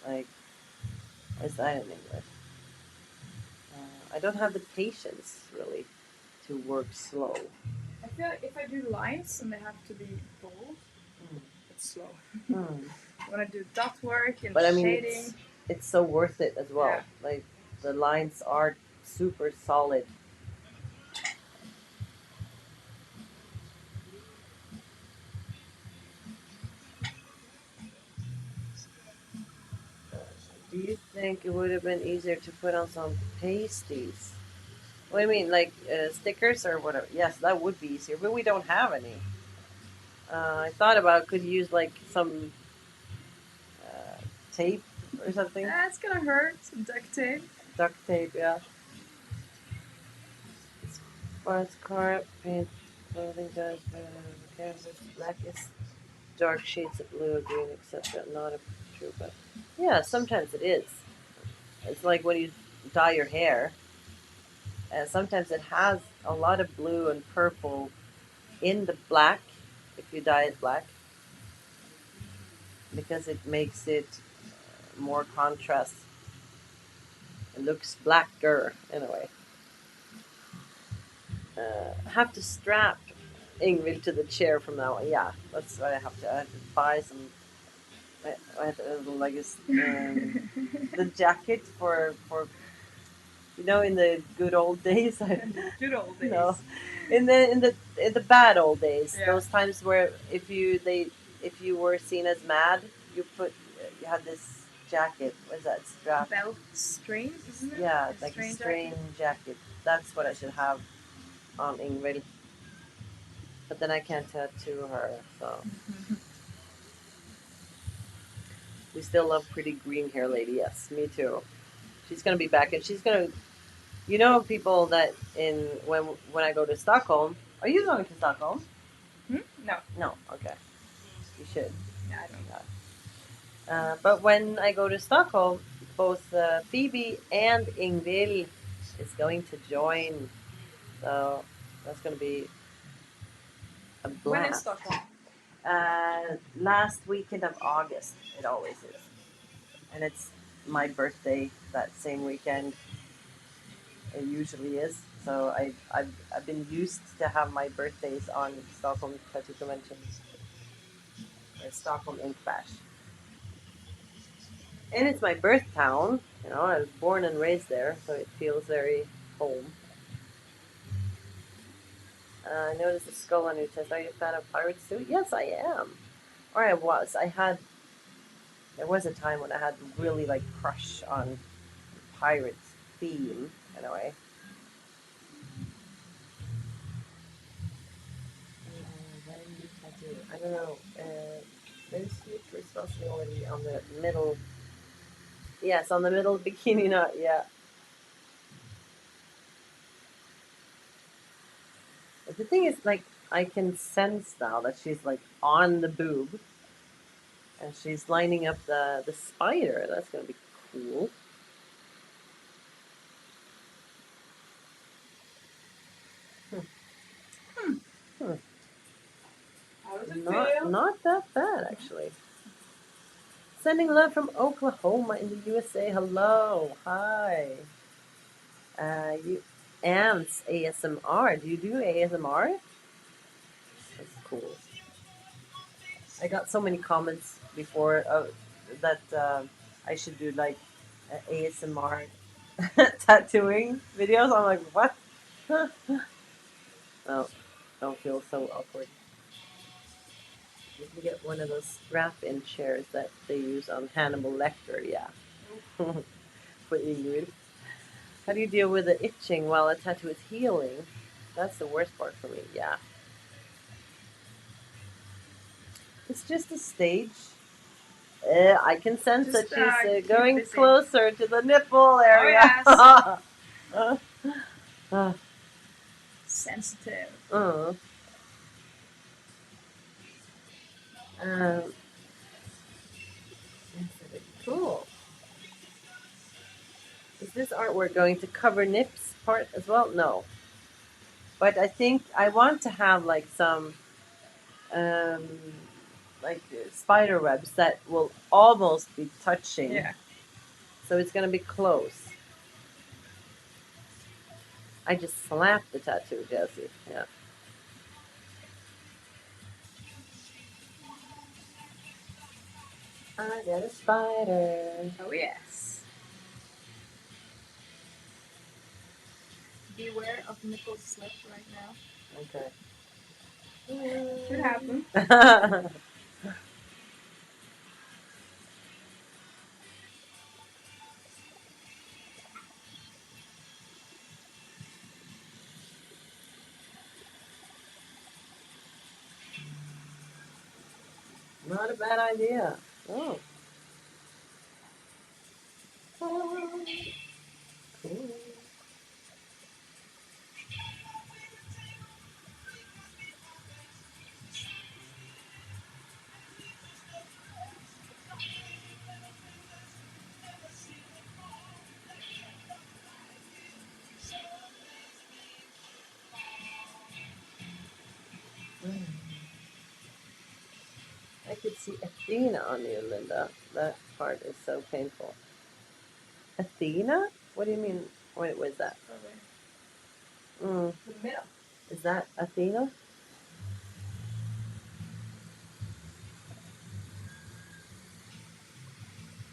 Like, what's that in English? I don't have the patience really to work slow. I feel like if I do lines and they have to be bold, it's slow. When I do dot work and shading, it's so worth it as well. Yeah. Like the lines are super solid. Do you think it would have been easier to put on some pasties? What do you mean, like stickers or whatever? Yes, that would be easier, but we don't have any. I thought about could use like some tape or something. It's gonna hurt. Some duct tape. Duct tape, yeah. Sparse car paint clothing does canvas black is dark shades of blue or green, etc. Not a true, but yeah, sometimes it is. It's like when you dye your hair, and sometimes it has a lot of blue and purple in the black if you dye it black, because it makes it more contrast. It looks blacker in a way. Have to strap Ingrid to the chair from now on. Yeah, that's what I have to. I have to buy some. I have to like the jacket for in the good old days. Good old days. No, in the bad old days. Yeah. Those times where if you were seen as mad, you had this jacket. What is that strap? Belt string, isn't it? Yeah, like a string jacket. That's what I should have on Ingrid. But then I can't tattoo her, so. We still love pretty green hair lady. Yes, me too. She's gonna be back, and she's gonna. People that when I go to Stockholm. Are you going to Stockholm? No. No. Okay. You should. Yeah, I don't know. But when I go to Stockholm, both Phoebe and Ingvild is going to join. So that's gonna be a blast. When is Stockholm? Last weekend of August. It always is, and it's my birthday that same weekend. It usually is. So I've been used to have my birthdays on Stockholm Tattoo Convention, Stockholm Ink Bash, and it's my birth town. I was born and raised there, so it feels very home. I noticed a skull on your chest. Are you a fan of pirates too? Yes, I am. Or I was. There was a time when I had really like crush on pirates theme in a way. I don't know. There's huge responsibility on the middle. Yes, on the middle bikini knot. Yeah. But the thing is, like, I can sense now that she's like on the boob, And she's lining up the spider. That's going to be cool. How does it feel? Not that bad, actually. Sending love from Oklahoma in the USA. Hello. Hi. You Ants ASMR. Do you do ASMR? That's cool. I got so many comments before that I should do like ASMR tattooing videos. I'm like, what? Oh, don't feel so awkward. You can get one of those strap-in chairs that they use on Hannibal Lecter. Yeah, for Ingrid. How do you deal with the itching while a tattoo is healing? That's the worst part for me. Yeah, it's just a stage. I can sense Just, that she's keep going busy. closer to the nipple area. Oh, yes. Sensitive. Um, cool. Is this artwork going to cover Nip's part as well? No. But I think I want to have like some um, spider webs that will almost be touching. Yeah. So it's going to be close. I just slapped the tattoo, Jesse. Yeah. I got a spider. Oh, yes. Beware of nipple slip right now. Okay. Could happen. Not a bad idea. Oh. Cool. I could see Athena on you, Linda. That part is so painful. Athena? What do you mean? Wait, what is that? Mm. The middle. Is that Athena?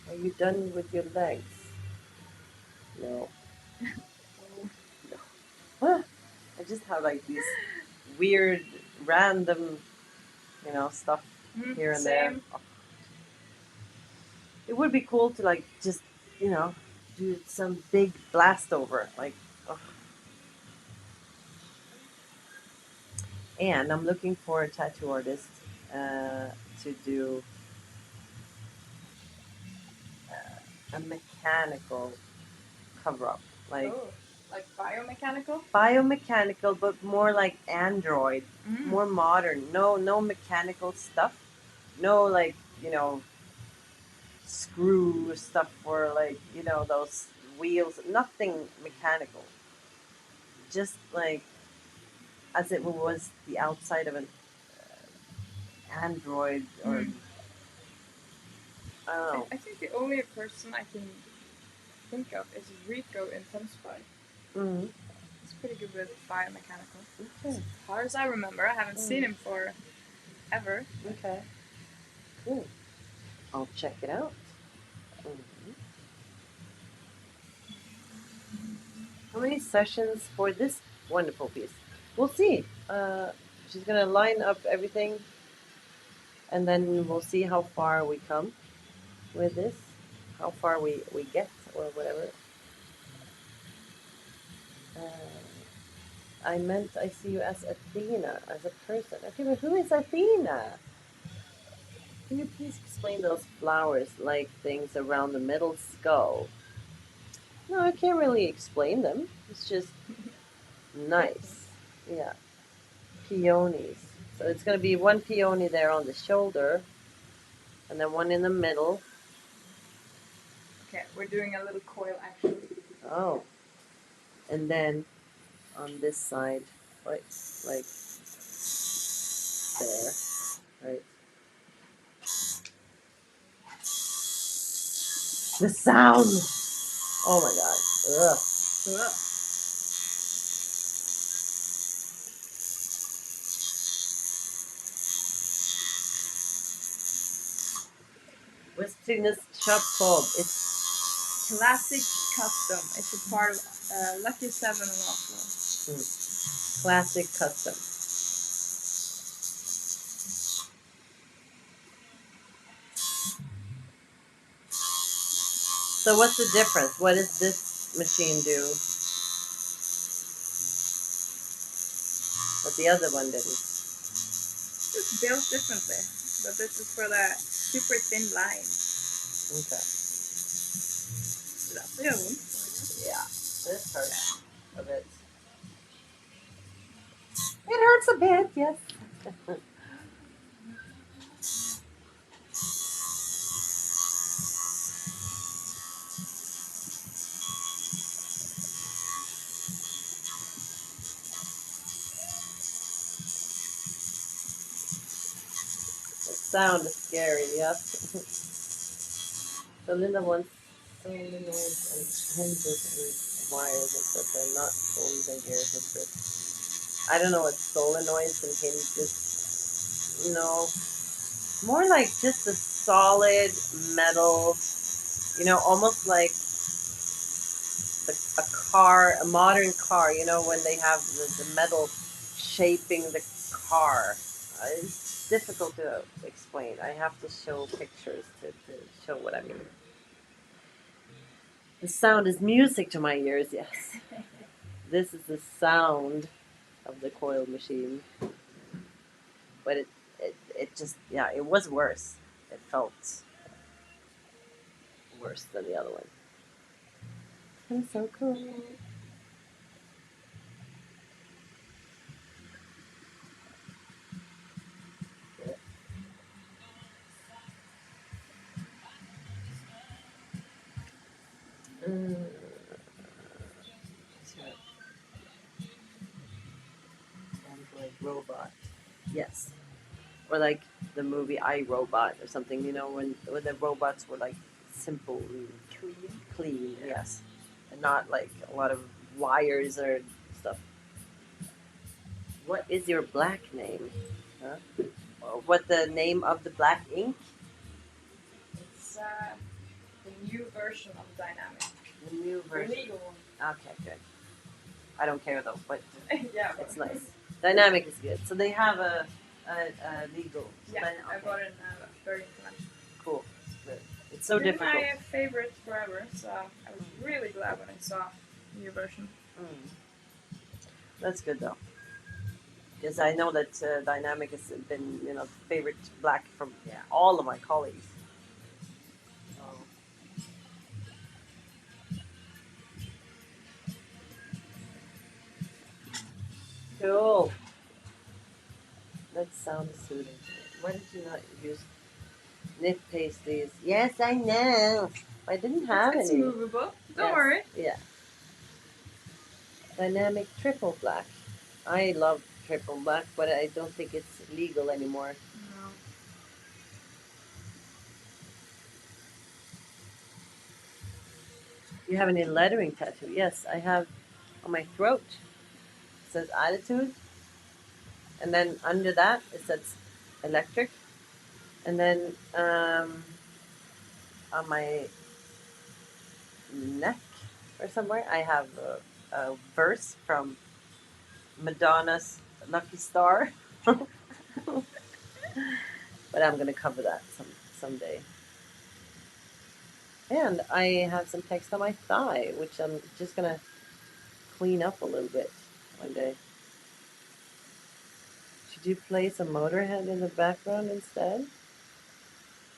Are you done with your legs? No. No. What? I just have like these weird, random, stuff here and there. Same. It would be cool to like just, do some big blast over. Like, oh. And I'm looking for a tattoo artist to do a mechanical cover up. Like, Like biomechanical? biomechanical, but more like Android, more modern. No mechanical stuff. No like screw stuff for like those wheels. Nothing mechanical. Just like as it was the outside of an Android or I don't know. I think the only person I can think of is Rico in Tempspy. Mm-hmm. He's pretty good with biomechanical. Okay. As far as I remember, I haven't seen him for ever. Okay. Cool. I'll check it out. Mm-hmm. How many sessions for this wonderful piece? We'll see. She's gonna line up everything, and then we'll see how far we come with this, how far we get, or whatever. I meant I see you as Athena, as a person. Okay, but who is Athena? Can you please explain those flowers-like things around the middle skull? No, I can't really explain them. It's just nice. Yeah. Peonies. So it's going to be one peony there on the shoulder. and then one in the middle. Okay, we're doing a little coil actually. Oh, and then on this side, right, like there, right. The sound. Oh my god. Ugh. Ugh. What's Trina's shop called? It's Classic Custom. It's a part of Lucky 7 in Oslo. Classic Custom. So what's the difference? What does this machine do that the other one didn't? It's built differently, but this is for the super thin line. Okay. That's the other one. Yeah, this hurts a bit. It hurts a bit, yes. The sound is scary, yes. So Linda wants solenoids and hinges and wires, etc. Not pulleys and gears and strips. I don't know what solenoids and hinges. No, more like just a solid metal. You know, almost like a car, a modern car. You know, when they have the metal shaping the car. It's difficult to explain. I have to show pictures to show what I mean. The sound is music to my ears, yes. This is the sound of the coil machine. But it just, yeah, it was worse. It felt worse than the other one. It's so cool. Android robot. Yes. Or like the movie I, Robot or something, you know, when the robots were like simple and clean, yes. And not like a lot of wires or stuff. What is your black name? Huh? Or what the name of the black ink? It's the new version of Dynamic. The new The version. legal one. Okay, good. I don't care though, but Yeah, it's nice. Dynamic is good. So they have a legal. Yeah, Okay. I bought it in very implemented. Cool. Good. It's so It's been difficult. my favorite forever, so I was really glad when I saw the new version. That's good though, because I know that Dynamic has been, favorite black from all of my colleagues. Oh. Cool. That sounds soothing. Why did you not use knit pasties? Yes, I know. I didn't have It's any. movable. Don't Yes. worry. Yeah. Dynamic triple black. I love triple black, but I don't think it's legal anymore. No. You have any lettering tattoo? Yes, I have on my throat. It says attitude, and then under that it says electric, and then on my neck or somewhere I have a verse from Madonna's Lucky Star. But I'm gonna cover that someday. And I have some text on my thigh, which I'm just gonna clean up a little bit one day. Should you play some Motorhead in the background instead?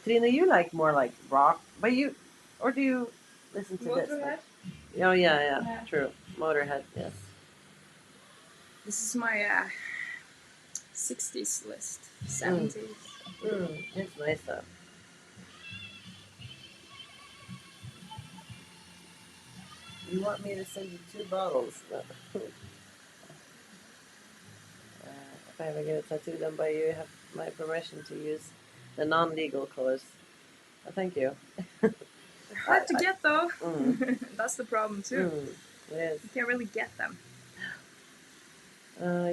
Trina, you like more like rock, but or do you listen to this? Motorhead? Oh yeah, Yeah. true. Motorhead, yes. This is my 60s list. 70s. It's nice though. You want me to send you 2 bottles? No. If I ever get a tattoo done by you, you have my permission to use the non-legal colors. Oh, thank you. They're hard to get though. That's the problem too. It is. You can't really get them.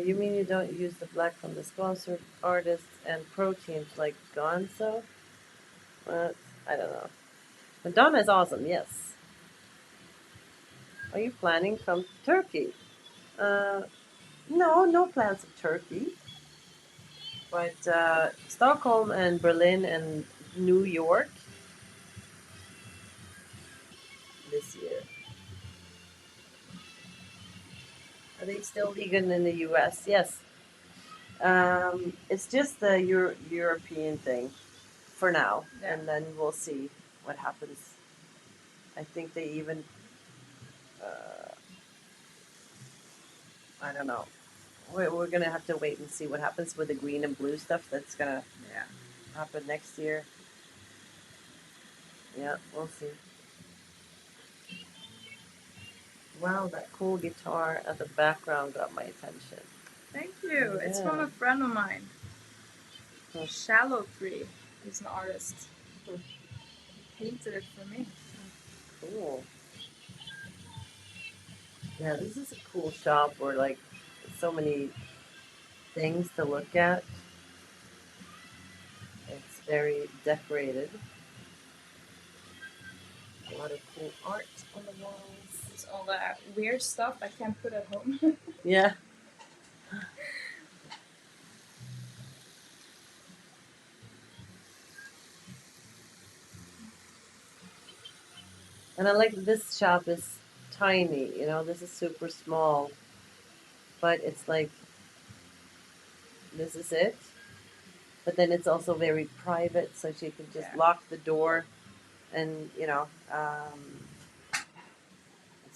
You mean you don't use the black from the sponsored artists and pro teams like Gonzo? I don't know. Madonna is awesome, yes. Are you planning from Turkey? Uh, no, no plans of Turkey. But Stockholm and Berlin and New York this year. Are they still vegan in the US? Yes. It's just the European thing for now, Yeah. and then we'll see what happens. I think they even, I don't know. We're gonna have to wait and see what happens with the green and blue stuff. That's gonna happen next year. Yeah, we'll see. Wow, that cool guitar at the background got my attention. Thank you. It's from Yeah. a friend of mine. Hmm. Shallow Tree. He's an artist who painted it for me. Cool. Yeah, this is a cool shop where like so many things to look at. It's very decorated. A lot of cool art on the walls. It's all that weird stuff I can't put at home. Yeah. And I like this shop is tiny, this is super small. But it's like this is it. But then it's also very private, so she can just lock the door and it's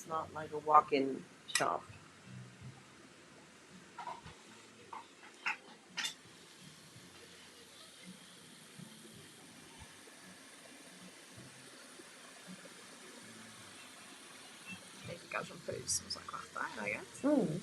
not like a walk-in shop. Jeg fikk kanskje en pause på sånn kvarter, er det greit?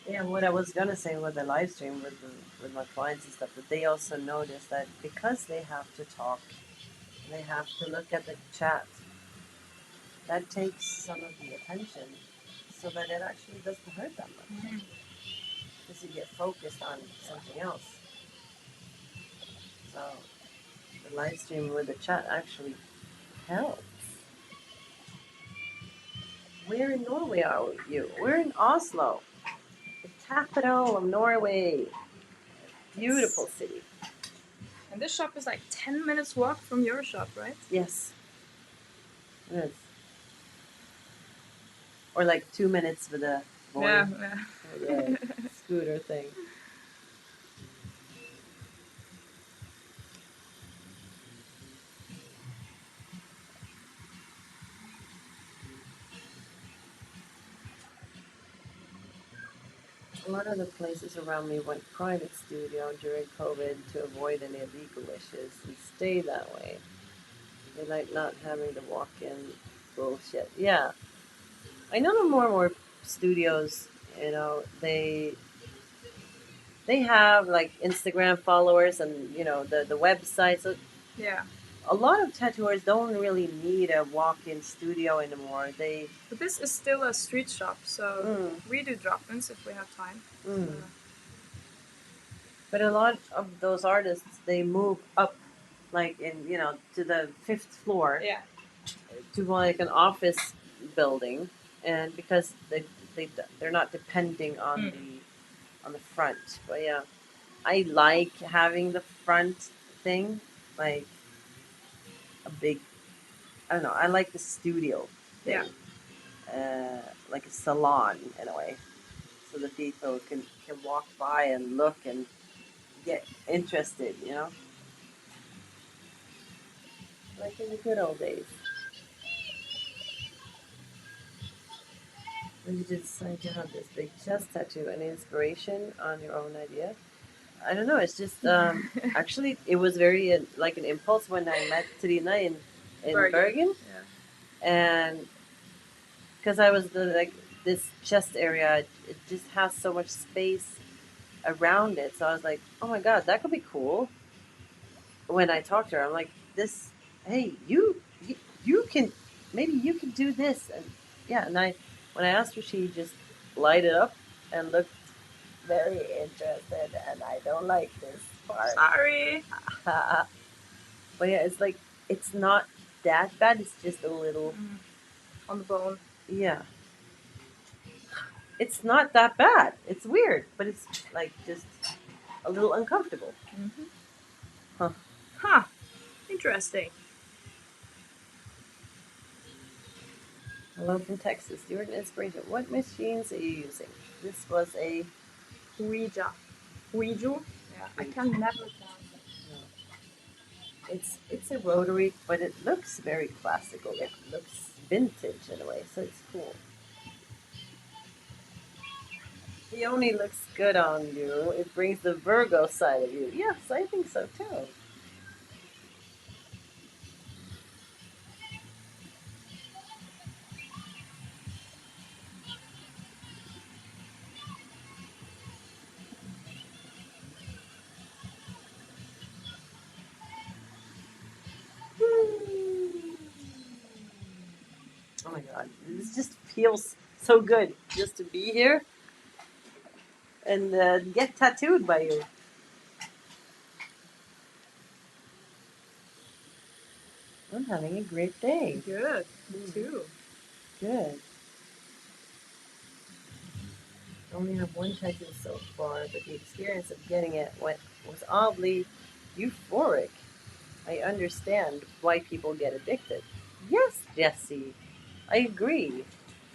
Yeah, what I was gonna say with the live stream with my clients and stuff, that they also notice that because they have to talk, they have to look at the chat. That takes some of the attention, so that it actually doesn't hurt them much, because you get focused on something else. So the live stream with the chat actually helps. Where in Norway are you? We're in Oslo, the capital of Norway. Beautiful city. And this shop is like 10 minutes walk from your shop, right? Yes. It is. Or like 2 minutes with the boy. With the scooter thing. A lot of the places around me went private studio during COVID to avoid any legal issues and stay that way. They like not having the walk-in bullshit. Yeah. I know that more and more studios, they have like Instagram followers and the website. So a lot of tattooers don't really need a walk-in studio anymore. But this is still a street shop, so we do drop-ins if we have time. But a lot of those artists, they move up, like to the 5th floor. Yeah. To like an office building, and because they're not depending on the front. But yeah, I like having the front thing, like a big. I don't know. I like the studio thing, like a salon in a way, so that people can walk by and look and get interested, you know? Like in the good old days. When you decide to have this big chest tattoo, an inspiration on your own idea? I don't know. It's just actually it was very like an impulse when I met Trina in Bergen, Yeah. and because I was like this chest area, it just has so much space around it. So I was like, oh my god, that could be cool. When I talked to her, I'm like, this, hey, you can, maybe you can do this, and yeah. And I, when I asked her, she just lighted up and looked very interested, and I don't like this part. Sorry. But yeah, it's like it's not that bad. It's just a little, On the bone. yeah. It's not that bad. It's weird, but it's like just a little uncomfortable. Mm-hmm. Huh. Huh. Interesting. Hello from Texas. You're an inspiration. What machines are you using? This was a Ouija. Ouija? Yeah, I can never pronounce it. no. It's a rotary, but it looks very classical. It looks vintage in a way, so it's cool. He only looks good on you. It brings the Virgo side of you. Yes, I think so too. Oh my god, this just feels so good just to be here and get tattooed by you. I'm having a great day. Good. Me too. Good. I only have one tattoo so far, but the experience of getting it was oddly euphoric. I understand why people get addicted. Yes, Jesse, I agree.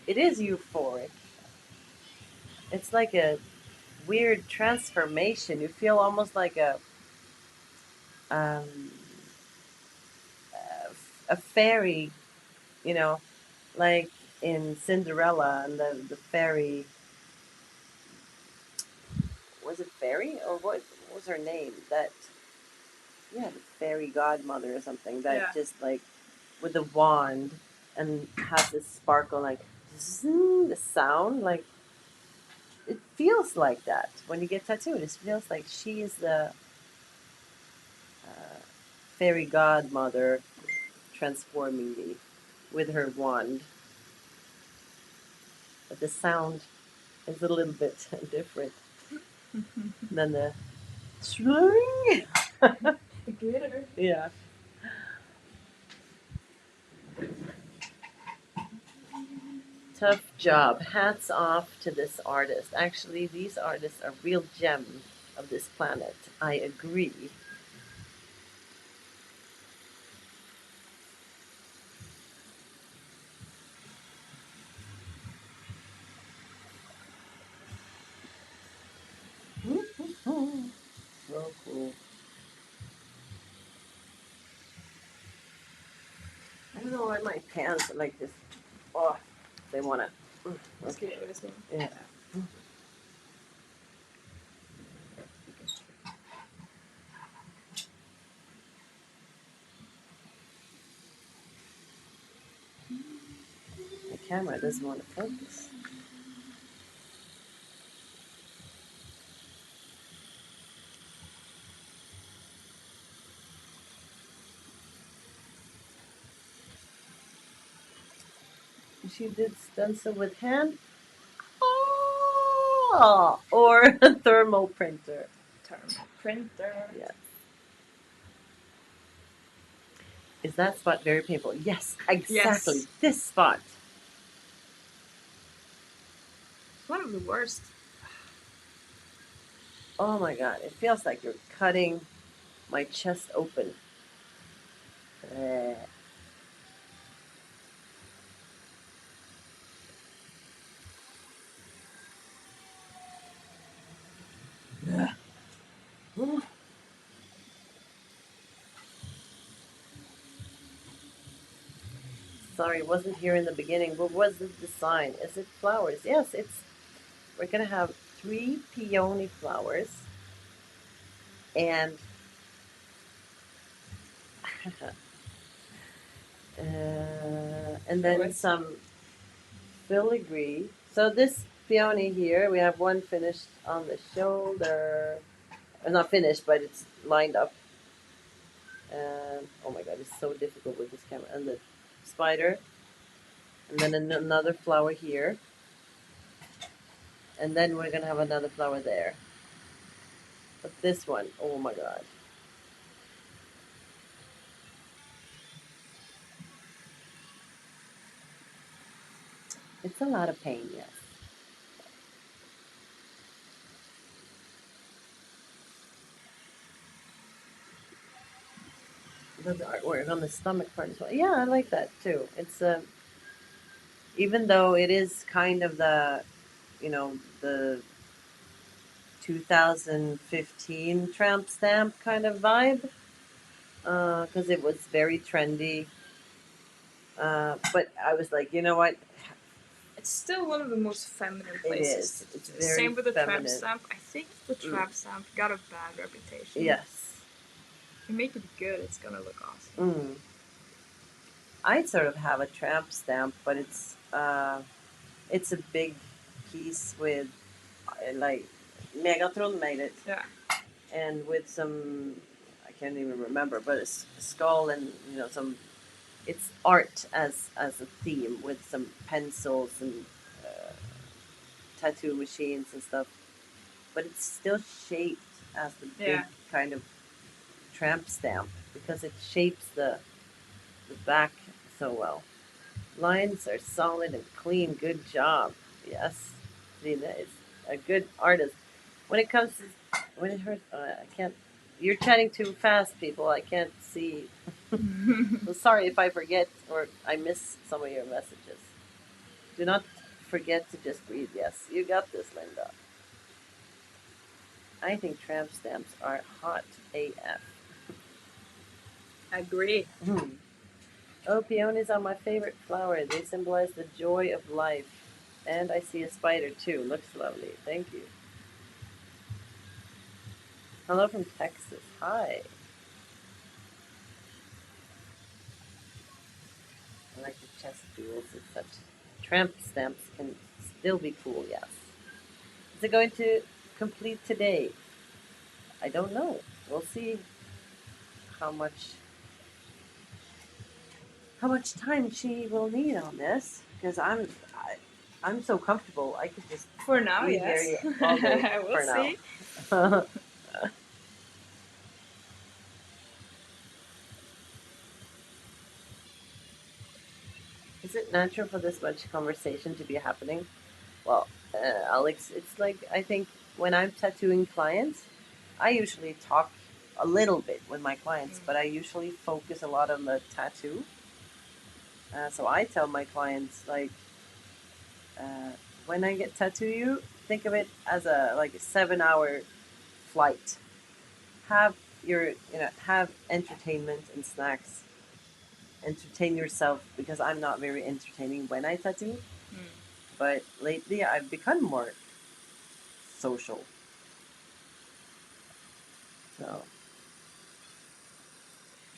It is euphoric. It's like a weird transformation. You feel almost like um, a fairy, you know, like in Cinderella and the fairy. Was it fairy or what was her name? That yeah, the fairy godmother or something that Yeah. just like with a wand and has this sparkle like zzz, the sound like it feels like that when you get tattooed. It feels like she is the uh, fairy godmother transforming me with her wand. But the sound is a little bit different than the swing. The glitter. Yeah. Tough job. Hats off to this artist. Actually, these artists are real gems of this planet. I agree. So cool. I don't know why my pants are like this. Oh, they want to. Okay. Yeah. The camera doesn't want to focus. She did stencil with hand. Oh, or a thermal printer. Thermal printer. Yeah. Is that spot very painful? Yes, exactly. Yes. This spot. It's one of the worst. Oh my god, it feels like you're cutting my chest open. Eh. Sorry, it wasn't here in the beginning. What was the design? Is it flowers? Yes, it's. We're gonna have 3 peony flowers and and then some filigree. So this peony here, we have one finished on the shoulder. Not finished, but it's lined up. Oh my god, it's so difficult with this camera. And the spider, and then another flower here, and then we're gonna have another flower there. But this one, oh my god, it's a lot of pain. Yes. The artwork on the stomach part as well. Yeah, I like that too. It's even though it is kind of the, the 2015 tramp stamp kind of vibe, because it was very trendy. But I was like, you know what? It's still one of the most feminine places. It is. It's very Same with the feminine. tramp stamp. I think the tramp stamp got a bad reputation. Yes. If you make it good, it's gonna look awesome. I sort of have a tramp stamp, but it's a big piece with like Megatron made it. Yeah. And with some, I can't even remember, but it's a skull and some. It's art as a theme with some pencils and tattoo machines and stuff, but it's still shaped as the big kind of tramp stamp because it shapes the back so well. Lines are solid and clean. Good job. Yes, Trine is a good artist. When it comes to when it hurts, I can't. You're chatting too fast, people. I can't see. So sorry if I forget or I miss some of your messages. Do not forget to just read. Yes, you got this, Linda. I think tramp stamps are hot AF. Agree. Oh, peonies are my favorite flower. They symbolize the joy of life. And I see a spider too. Looks lovely. Thank you. Hello from Texas. Hi. I like the chest jewels and such. Tramp stamps can still be cool, yes. Is it going to complete today? I don't know. We'll see how much time she will need on this because I'm so comfortable. I could just for now, be yes. here all day. We'll for see. Now. Is it natural for this much conversation to be happening? Well, Alex, it's like I think when I'm tattooing clients, I usually talk a little bit with my clients, but I usually focus a lot on the tattoo. So I tell my clients like, when I get tattoo you, think of it as a 7 hour flight. Have have entertainment and snacks. Entertain yourself because I'm not very entertaining when I tattoo. But lately I've become more social. So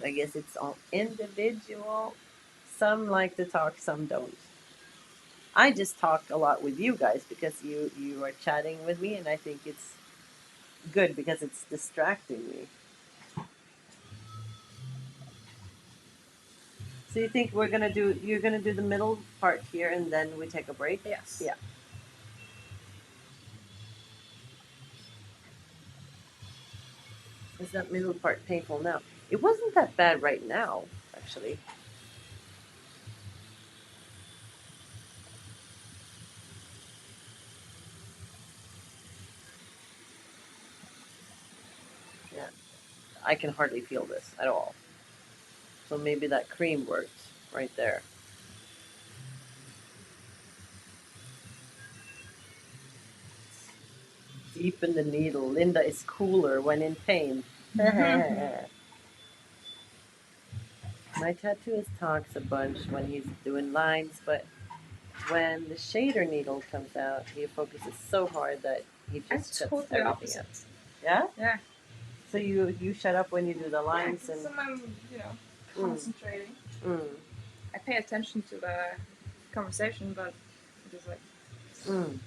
I guess it's all individual. Some like to talk, some don't. I just talk a lot with you guys because you are chatting with me, and I think it's good because it's distracting me. So you think you're gonna do the middle part here, and then we take a break? Yes. Yeah. Is that middle part painful now? It wasn't that bad right now, actually. Yeah. I can hardly feel this at all. So maybe that cream worked right there. Deepen the needle. Linda is cooler when in pain. My tattooist talks a bunch when he's doing lines, but when the shader needle comes out, he focuses so hard that he I'm just shuts totally everything up. opposite. Yeah? Yeah. So you shut up when you do the lines Yeah, and so I'm, concentrating. mm, I pay attention to the conversation, but just like, mm.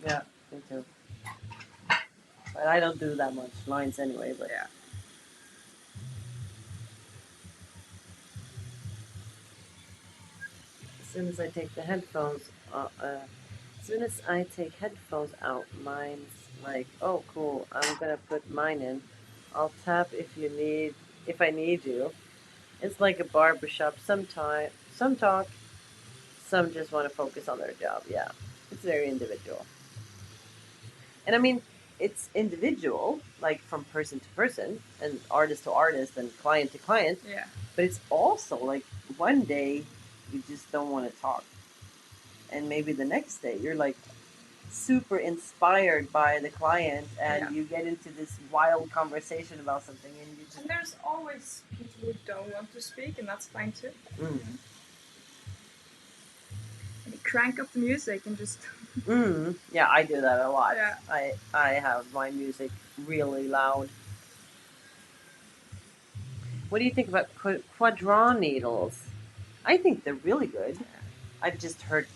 Yeah, me too. But I don't do that much lines anyway, but yeah. as soon as I take the headphones as soon as I take headphones out, mine's like, oh cool, I'm gonna put mine in. I'll tap if I need you. It's like a barbershop. Some talk, some just want to focus on their job. Yeah, it's very individual. And I mean, it's individual, like from person to person, and artist to artist, and client to client. Yeah. But it's also like one day you just don't want to talk, and maybe the next day you're like super inspired by the client, and Yeah. you get into this wild conversation about something, and you just And there's always people who don't want to speak, and that's fine too. mm. And you crank up the music and just. Yeah, I do that a lot. Yeah. I have my music really loud. What do you think about quadron needles? I think they're really good. I've just heard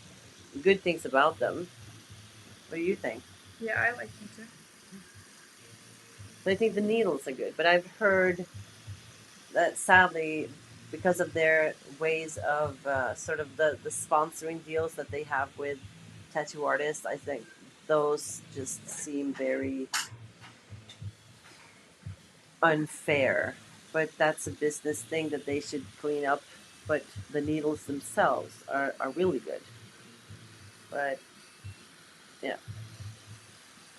good things about them. What do you think? Yeah, I like them too. So I think the needles are good, but I've heard that sadly, because of their ways of sort of the sponsoring deals that they have with tattoo artists, I think those just seem very unfair. But that's a business thing that they should clean up. But the needles themselves are really good. But yeah,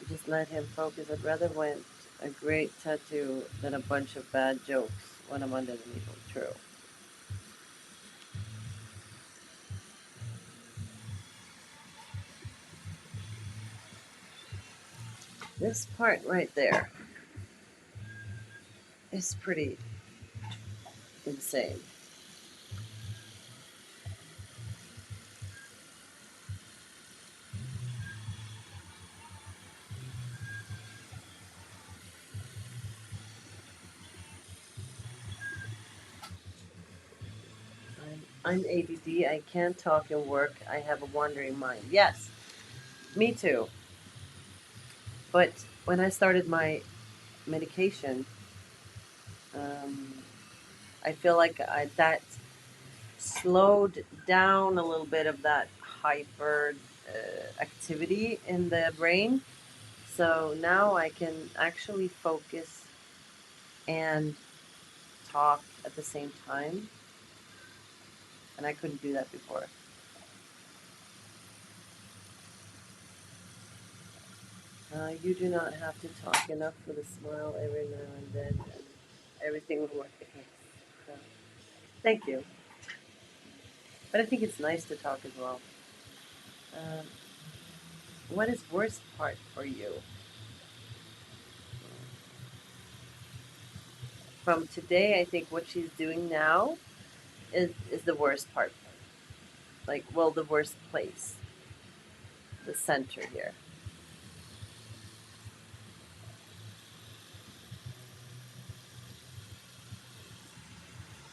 just let him focus. I'd rather want a great tattoo than a bunch of bad jokes when I'm under the needle. True. This part right there is pretty insane. I'm ADD. I can't talk and work. I have a wandering mind. Yes, me too. But when I started my medication, um, I feel like that slowed down a little bit of that hyper activity in the brain. So now I can actually focus and talk at the same time, and I couldn't do that before. You do not have to talk enough with a smile every now and then, and everything will work. Okay. So, thank you. But I think it's nice to talk as well. Um, what is worst part for you? From today, I think what she's doing now is the worst part. Like, well, the worst place, the center here.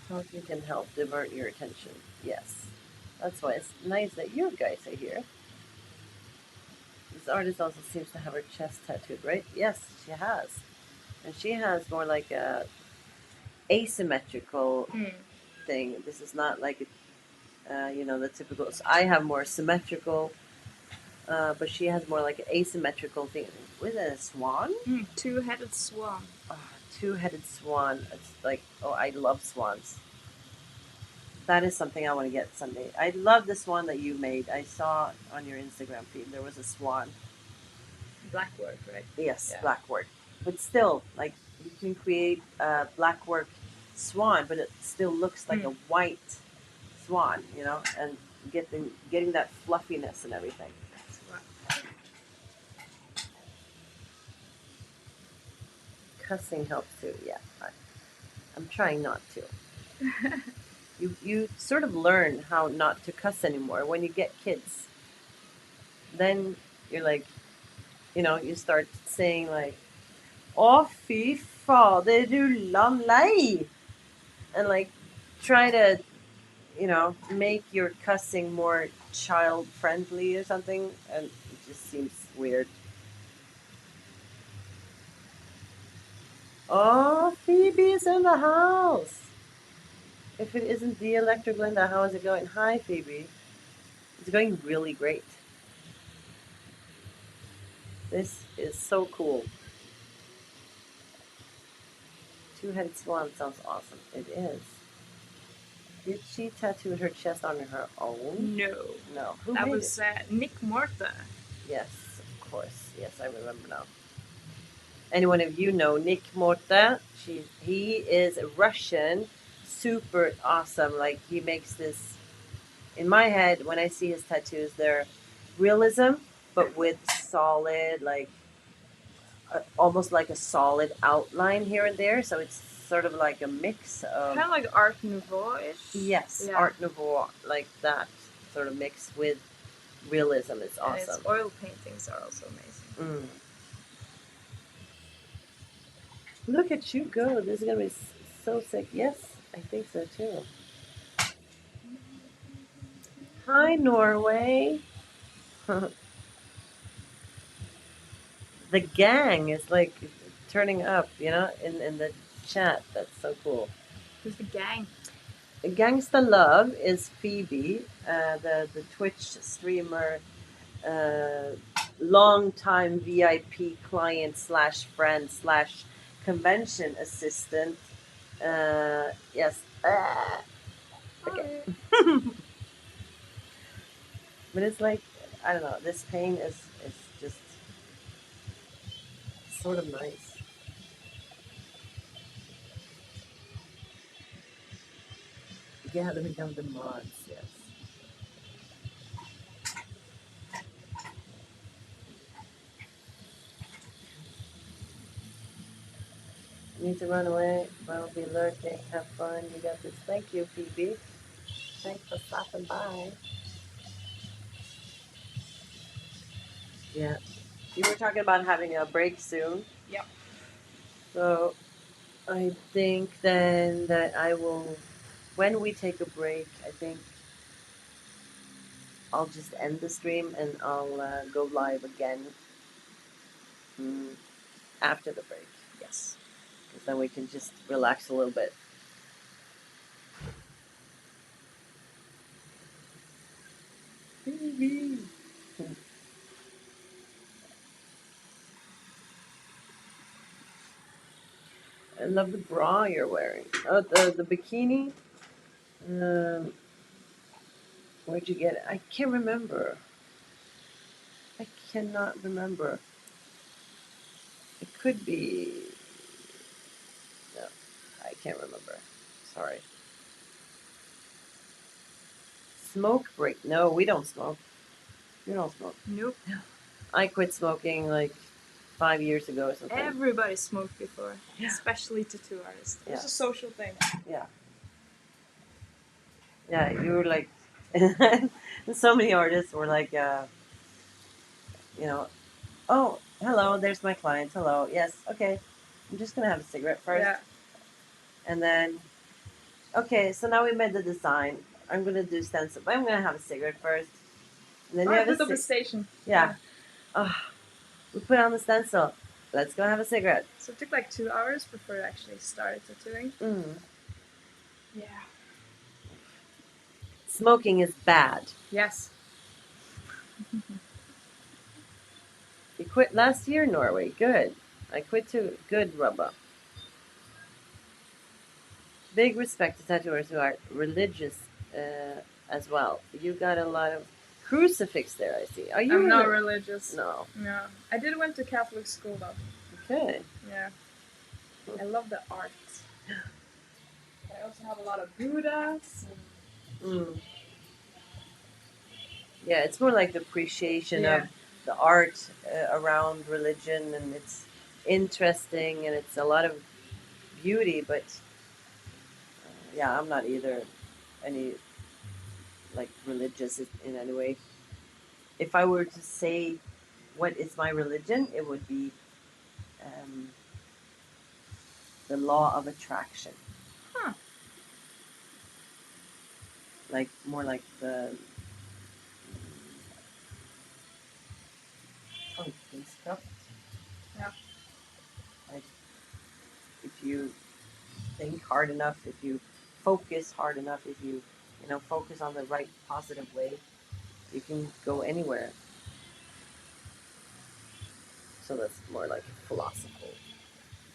Talking can help divert your attention. Yes. That's why it's nice that you guys are here. This artist also seems to have her chest tattooed, right? Yes, she has. And she has more like a asymmetrical thing. This is not like the typical. So I have more symmetrical, but she has more like an asymmetrical thing. Was it a swan? Two-headed swan. Oh, two-headed swan. It's like, oh, I love swans. That is something I want to get someday. I love the swan that you made. I saw on your Instagram feed there was a swan. Blackwork, right? Yes, Yeah. blackwork. But still, like you can create a blackwork swan, but it still looks like a white swan, and getting that fluffiness and everything. Cussing helps too. Yeah, I'm trying not to. You sort of learn how not to cuss anymore when you get kids. Then you're like, you start saying like, "Å, fy fader, rullan lei," and like try to, make your cussing more child friendly or something, and it just seems weird. Oh, Phoebe's in the house. If it isn't the Electric Linda, how is it going? Hi, Phoebe. It's going really great. This is so cool. Two-headed swan sounds awesome. It is. Did she tattoo her chest on her own? No. No. Who That made was it? Nick Morta. Yes, of course. Yes, I remember now. Anyone of you know Nick Morta? He is a Russian, super awesome. Like he makes this. In my head, when I see his tattoos, they're realism, but with solid, like almost like a solid outline here and there. So it's sort of like a mix of Kind of like Art Nouveau-ish. yes, Yeah. Art Nouveau, like that sort of mix with realism. It's And awesome. his oil paintings are also amazing. Look at you go! This is gonna be so sick. Yes, I think so too. Hi, Norway. The gang is like turning up, in the chat. That's so cool. Who's the gang? Gangsta Love is Phoebe, the Twitch streamer, uh, long-time VIP client slash friend slash convention assistant. Yes. Okay. But it's like, I don't know, this pain is just sort of nice. Yeah, they become the mods, yes. Need to run away, but I'll be lurking. Have fun. You got this. Thank you, Phoebe. Thanks for stopping by. Yeah. You were talking about having a break soon. Yep. So I think then that I will, when we take a break, I think I'll just end the stream and I'll go live again after the break. Yes. Because then we can just relax a little bit. I love the bra you're wearing. Oh, the bikini. Where'd you get it? I can't remember. I cannot remember. It could be. No, I can't remember. Sorry. Smoke break. No, we don't smoke. You don't smoke. Nope. I quit smoking like 5 years ago or something. Everybody smoked before, Yeah. especially tattoo artists. It's Yeah. a social thing. Yeah. Yeah, you were like, so many artists were like, oh, hello, there's my client. Hello, yes, okay. I'm just gonna have a cigarette first. Yeah. And then, okay, so now we made the design. I'm gonna do stencil, but I'm gonna have a cigarette first. And then you I have put up a station. Yeah. We put on the stencil. Let's go have a cigarette. So it took like 2 hours before I actually started tattooing. Yeah. Smoking is bad. Yes. You quit last year, Norway. Good. I quit too. Good, Rubba. Big respect to tattooers who are religious as well. You got a lot of crucifix there, I see. Are you I'm not religious. No. No. I did went to Catholic school though. Okay. Yeah. I love the art. I also have a lot of Buddhas. Yeah, it's more like the appreciation of the art around religion, and it's interesting, and it's a lot of beauty, but Yeah, I'm not either any like religious in any way. If I were to say what is my religion, it would be um, the law of attraction. Huh. Like more like the stuff. Yeah. Like if you think hard enough, if you focus hard enough, if you focus on the right positive way, you can go anywhere. So that's more like philosophy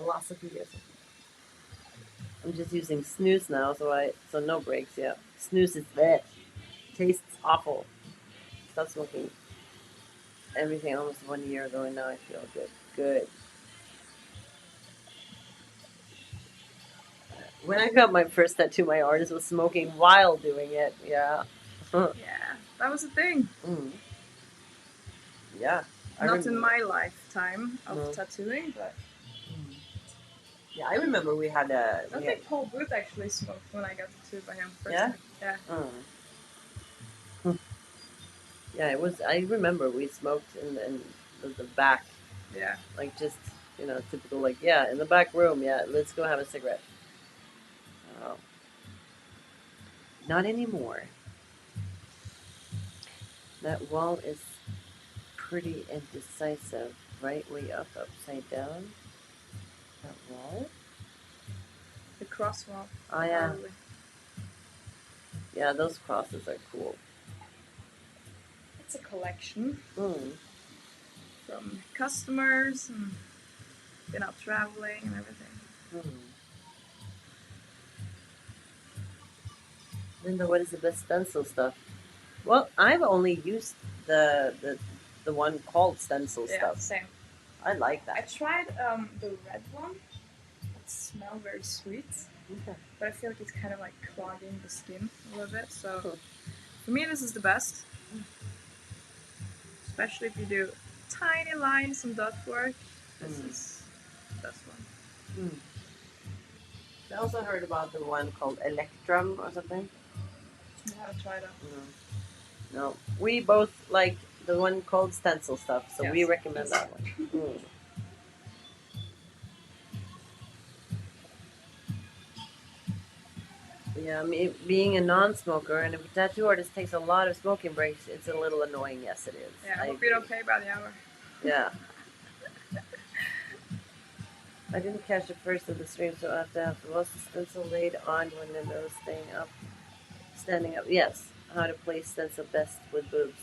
or something. I'm just using snooze now, so no breaks. Yeah, snooze is bad. Tastes awful. Stopped smoking everything almost 1 year ago, and now I feel good. Good. When I got my first tattoo, my artist was smoking while doing it. Yeah. Yeah, that was a thing. Mm. Yeah. I Not in remember. my lifetime of No. tattooing, but Mm. Yeah, I remember we had a. I think Paul Booth actually smoked when I got tattooed by him first Yeah? time. Yeah. Mm. Yeah, it was. I remember we smoked in the back, Yeah. like just typical, like, yeah, in the back room. Yeah, let's go have a cigarette. Oh, not anymore. That wall is pretty indecisive. Right way up, upside down. That wall. The cross wall. Oh yeah, yeah. Those crosses are cool. It's a collection Mm. from customers and been out traveling and everything. Mm. Linda, what is the best stencil stuff? Well, I've only used the one called stencil Yeah, stuff. same. I like I that. tried the red one. It smells very sweet, Okay. but I feel like it's kind of like clogging the skin a little bit. So Hmm. for me, this is the best, especially if you do tiny lines and dot work. This is the best one. Mm. I also heard about the one called Electrum or something. I haven't tried it. No, we both like the one called stencil stuff, so we Yes. recommend that one. Mm. Yeah, I mean, being a non-smoker and if a tattoo artist takes a lot of smoking breaks, it's a little annoying. Yes, it is. Yeah, I hope agree. you don't pay by the hour. Yeah. I didn't catch the first of the stream, so after was the stencil laid on when the nose standing up. Yes, how to place stencil best with boobs.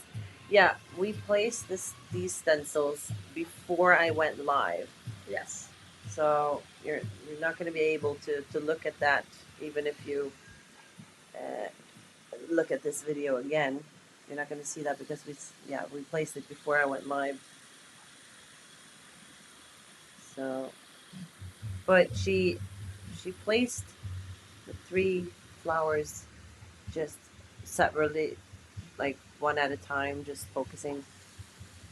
Yeah, we placed these stencils before I went live. Yes. So you're not going to be able to look at that even if you uh, look at this video again. You're not going to see that because we placed it before I went live. So, but she placed the 3 flowers just separately, like one at a time, just focusing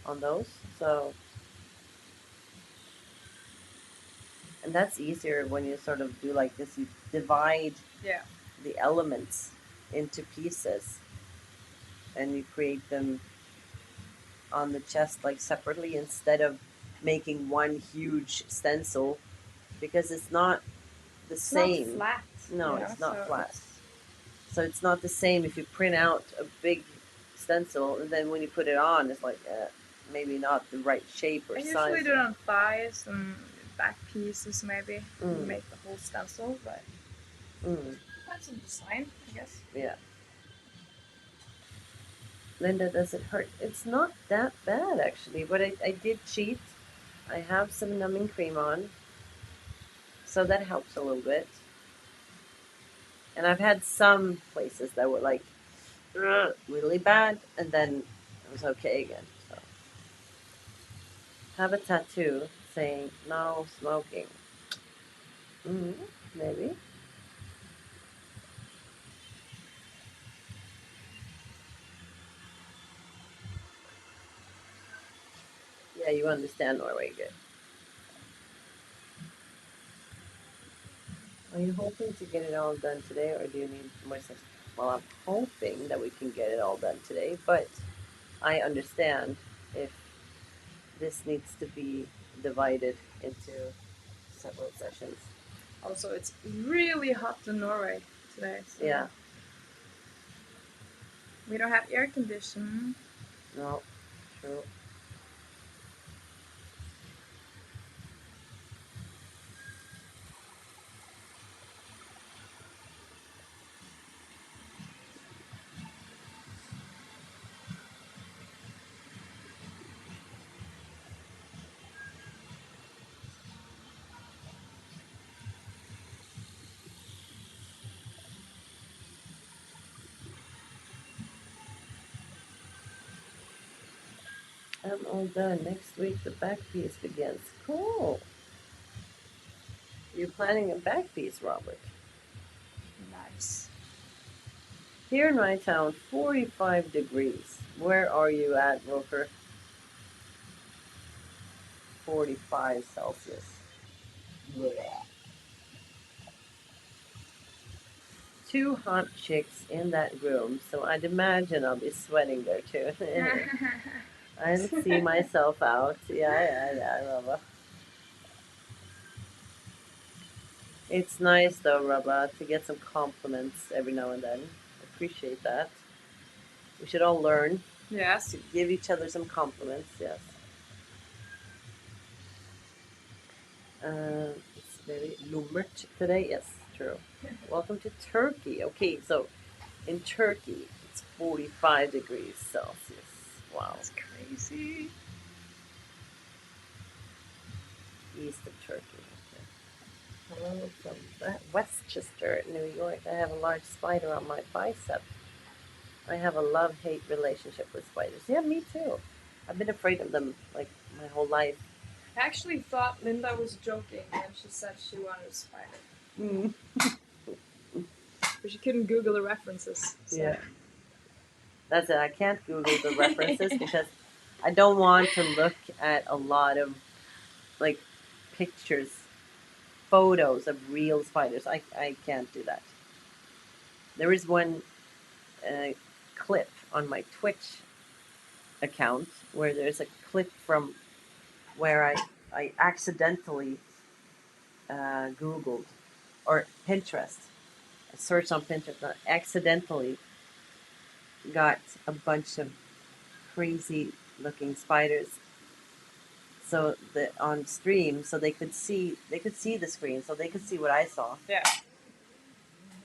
on those. So, and that's easier when you sort of do like this. You divide the elements into pieces and you create them on the chest like separately instead of making one huge stencil because it's not the same. Not flat. No, it's not flat. So it's not the same if you print out a big stencil and then when you put it on, it's like maybe not the right shape or I size. usually do it on thighs and back pieces, maybe. Mm. Make the whole stencil, but that's a design, I guess. Yeah. Linda, does it hurt? It's not that bad actually, but I did cheat. I have some numbing cream on, so that helps a little bit. And I've had some places that were like really bad, and then it was okay again. So have a tattoo saying no smoking. Maybe. Yeah, you understand Norway good. Are you hoping to get it all done today, or do you need more sessions? Well, I'm hoping that we can get it all done today, but I understand if this needs to be divided into several sessions. Also, it's really hot in Norway today. So Yeah. we don't have air conditioning. No. True. I'm all done. Next week the back piece begins. Cool. You're planning a back piece, Robert. Nice. Here in my town, 45 degrees. Where are you at, Roker? 45 Celsius. Yeah. Two hot chicks in that room, so I'd imagine I'll be sweating there too. I'll see myself out. Yeah, Rubba. It's nice though, Rubba, to get some compliments every now and then. Appreciate that. We should all learn Yes. to give each other some compliments, yes. It's very lummert today, yes, true. Welcome to Turkey. Okay, so in Turkey, it's 45 degrees Celsius. Wow. That's crazy. East of Turkey. Hello from Westchester, New York. I have a large spider on my bicep. I have a love-hate relationship with spiders. Yeah, me too. I've been afraid of them like my whole life. I actually thought Linda was joking when she said she wanted a spider. Mm. But she couldn't Google the references. So. Yeah. That's it. I can't Google the references because I don't want to look at a lot of like pictures, photos of real spiders. I can't do that. There is one clip on my Twitch account where there's a clip from where I accidentally Googled or Pinterest. I searched on Pinterest and I accidentally got a bunch of crazy looking spiders. So the on stream, so they could see the screen, so they could see what I saw. Yeah.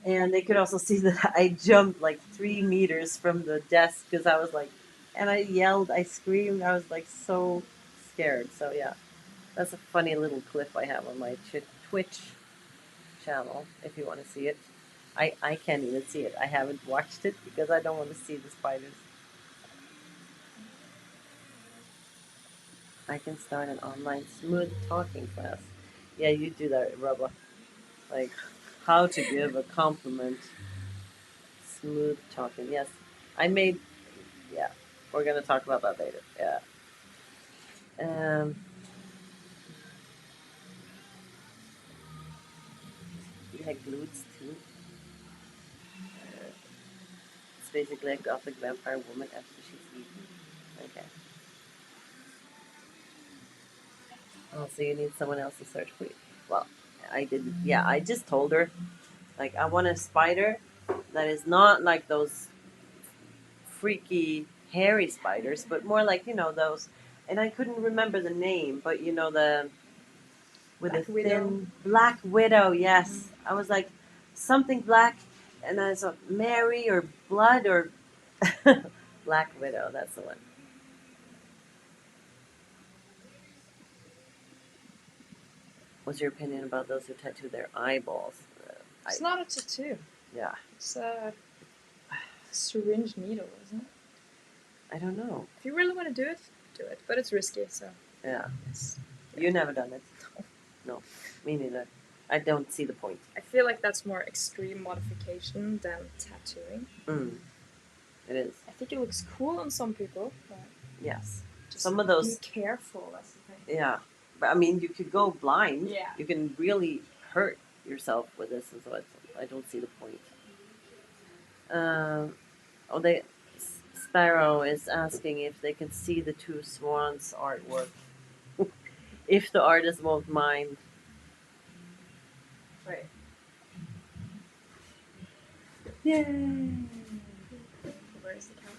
And they could also see that I jumped like 3 meters from the desk because I was like, and I yelled, I screamed, I was like so scared. So yeah, that's a funny little clip I have on my Twitch channel if you want to see it. I can't even see it. I haven't watched it because I don't want to see the spiders. I can start an online smooth talking class. Yeah, you do that, Rubba. Like how to give a compliment. Smooth talking. Yes, I made. Yeah, we're gonna talk about that later. Yeah. You had glutes too. It's basically a gothic vampire woman after she's eaten. Okay. Oh, so you need someone else to search for you. Well, I didn't. Yeah, I just told her, like, I want a spider that is not like those freaky, hairy spiders, but more like, those. And I couldn't remember the name, but the with Black a Widow. thin black widow. Yes, I was like something black, and I thought Mary or blood or Black Widow. That's the one. What's your opinion about those who tattoo their eyeballs? It's not a tattoo. Yeah. It's a syringe needle, isn't it? I don't know. If you really want to do it. But it's risky, so. Yeah. Yes. You never done it? No. Me neither. I don't see the point. I feel like that's more extreme modification than tattooing. It is. I think it looks cool on some people, but yes. just some of those. Be careful. That's the thing. Yeah, but I mean, you could go blind. Yeah. You can really hurt yourself with this, and so I don't see the point. Oh, they Sparrow is asking if they can see the two swans artwork. If the artist won't mind. Right. Yay! Where's the camera?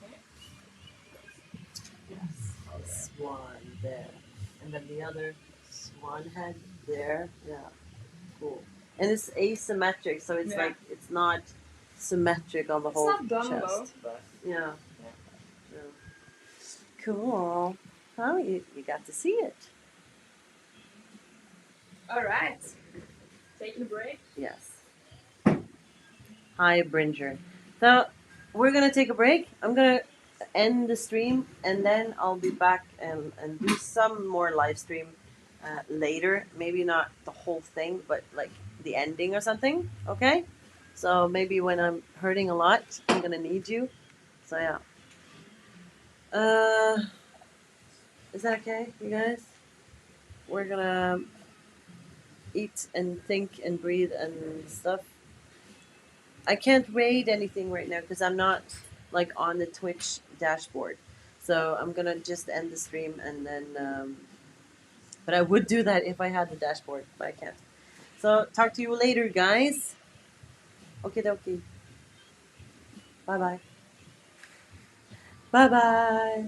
Okay. Yes. Swan there. And then the other swan head there. Yeah. Cool. And it's asymmetric, so it's Yeah. like it's not symmetric on the It's whole not done chest. though, but Yeah. Yeah. Yeah. Cool. Oh, you got to see it. all right. Taking a break. Yes. Hi, Bringer. So we're gonna take a break. I'm gonna end the stream, and then I'll be back and do some more live stream later. Maybe not the whole thing, but like the ending or something. Okay. So maybe when I'm hurting a lot, I'm gonna need you. So yeah. Uh, is that okay, you guys? We're gonna eat and think and breathe and stuff. I can't raid anything right now because I'm not like on the Twitch dashboard. So I'm gonna just end the stream and then. But I would do that if I had the dashboard, but I can't. So talk to you later, guys. Okay, dokie. Bye bye. Bye bye.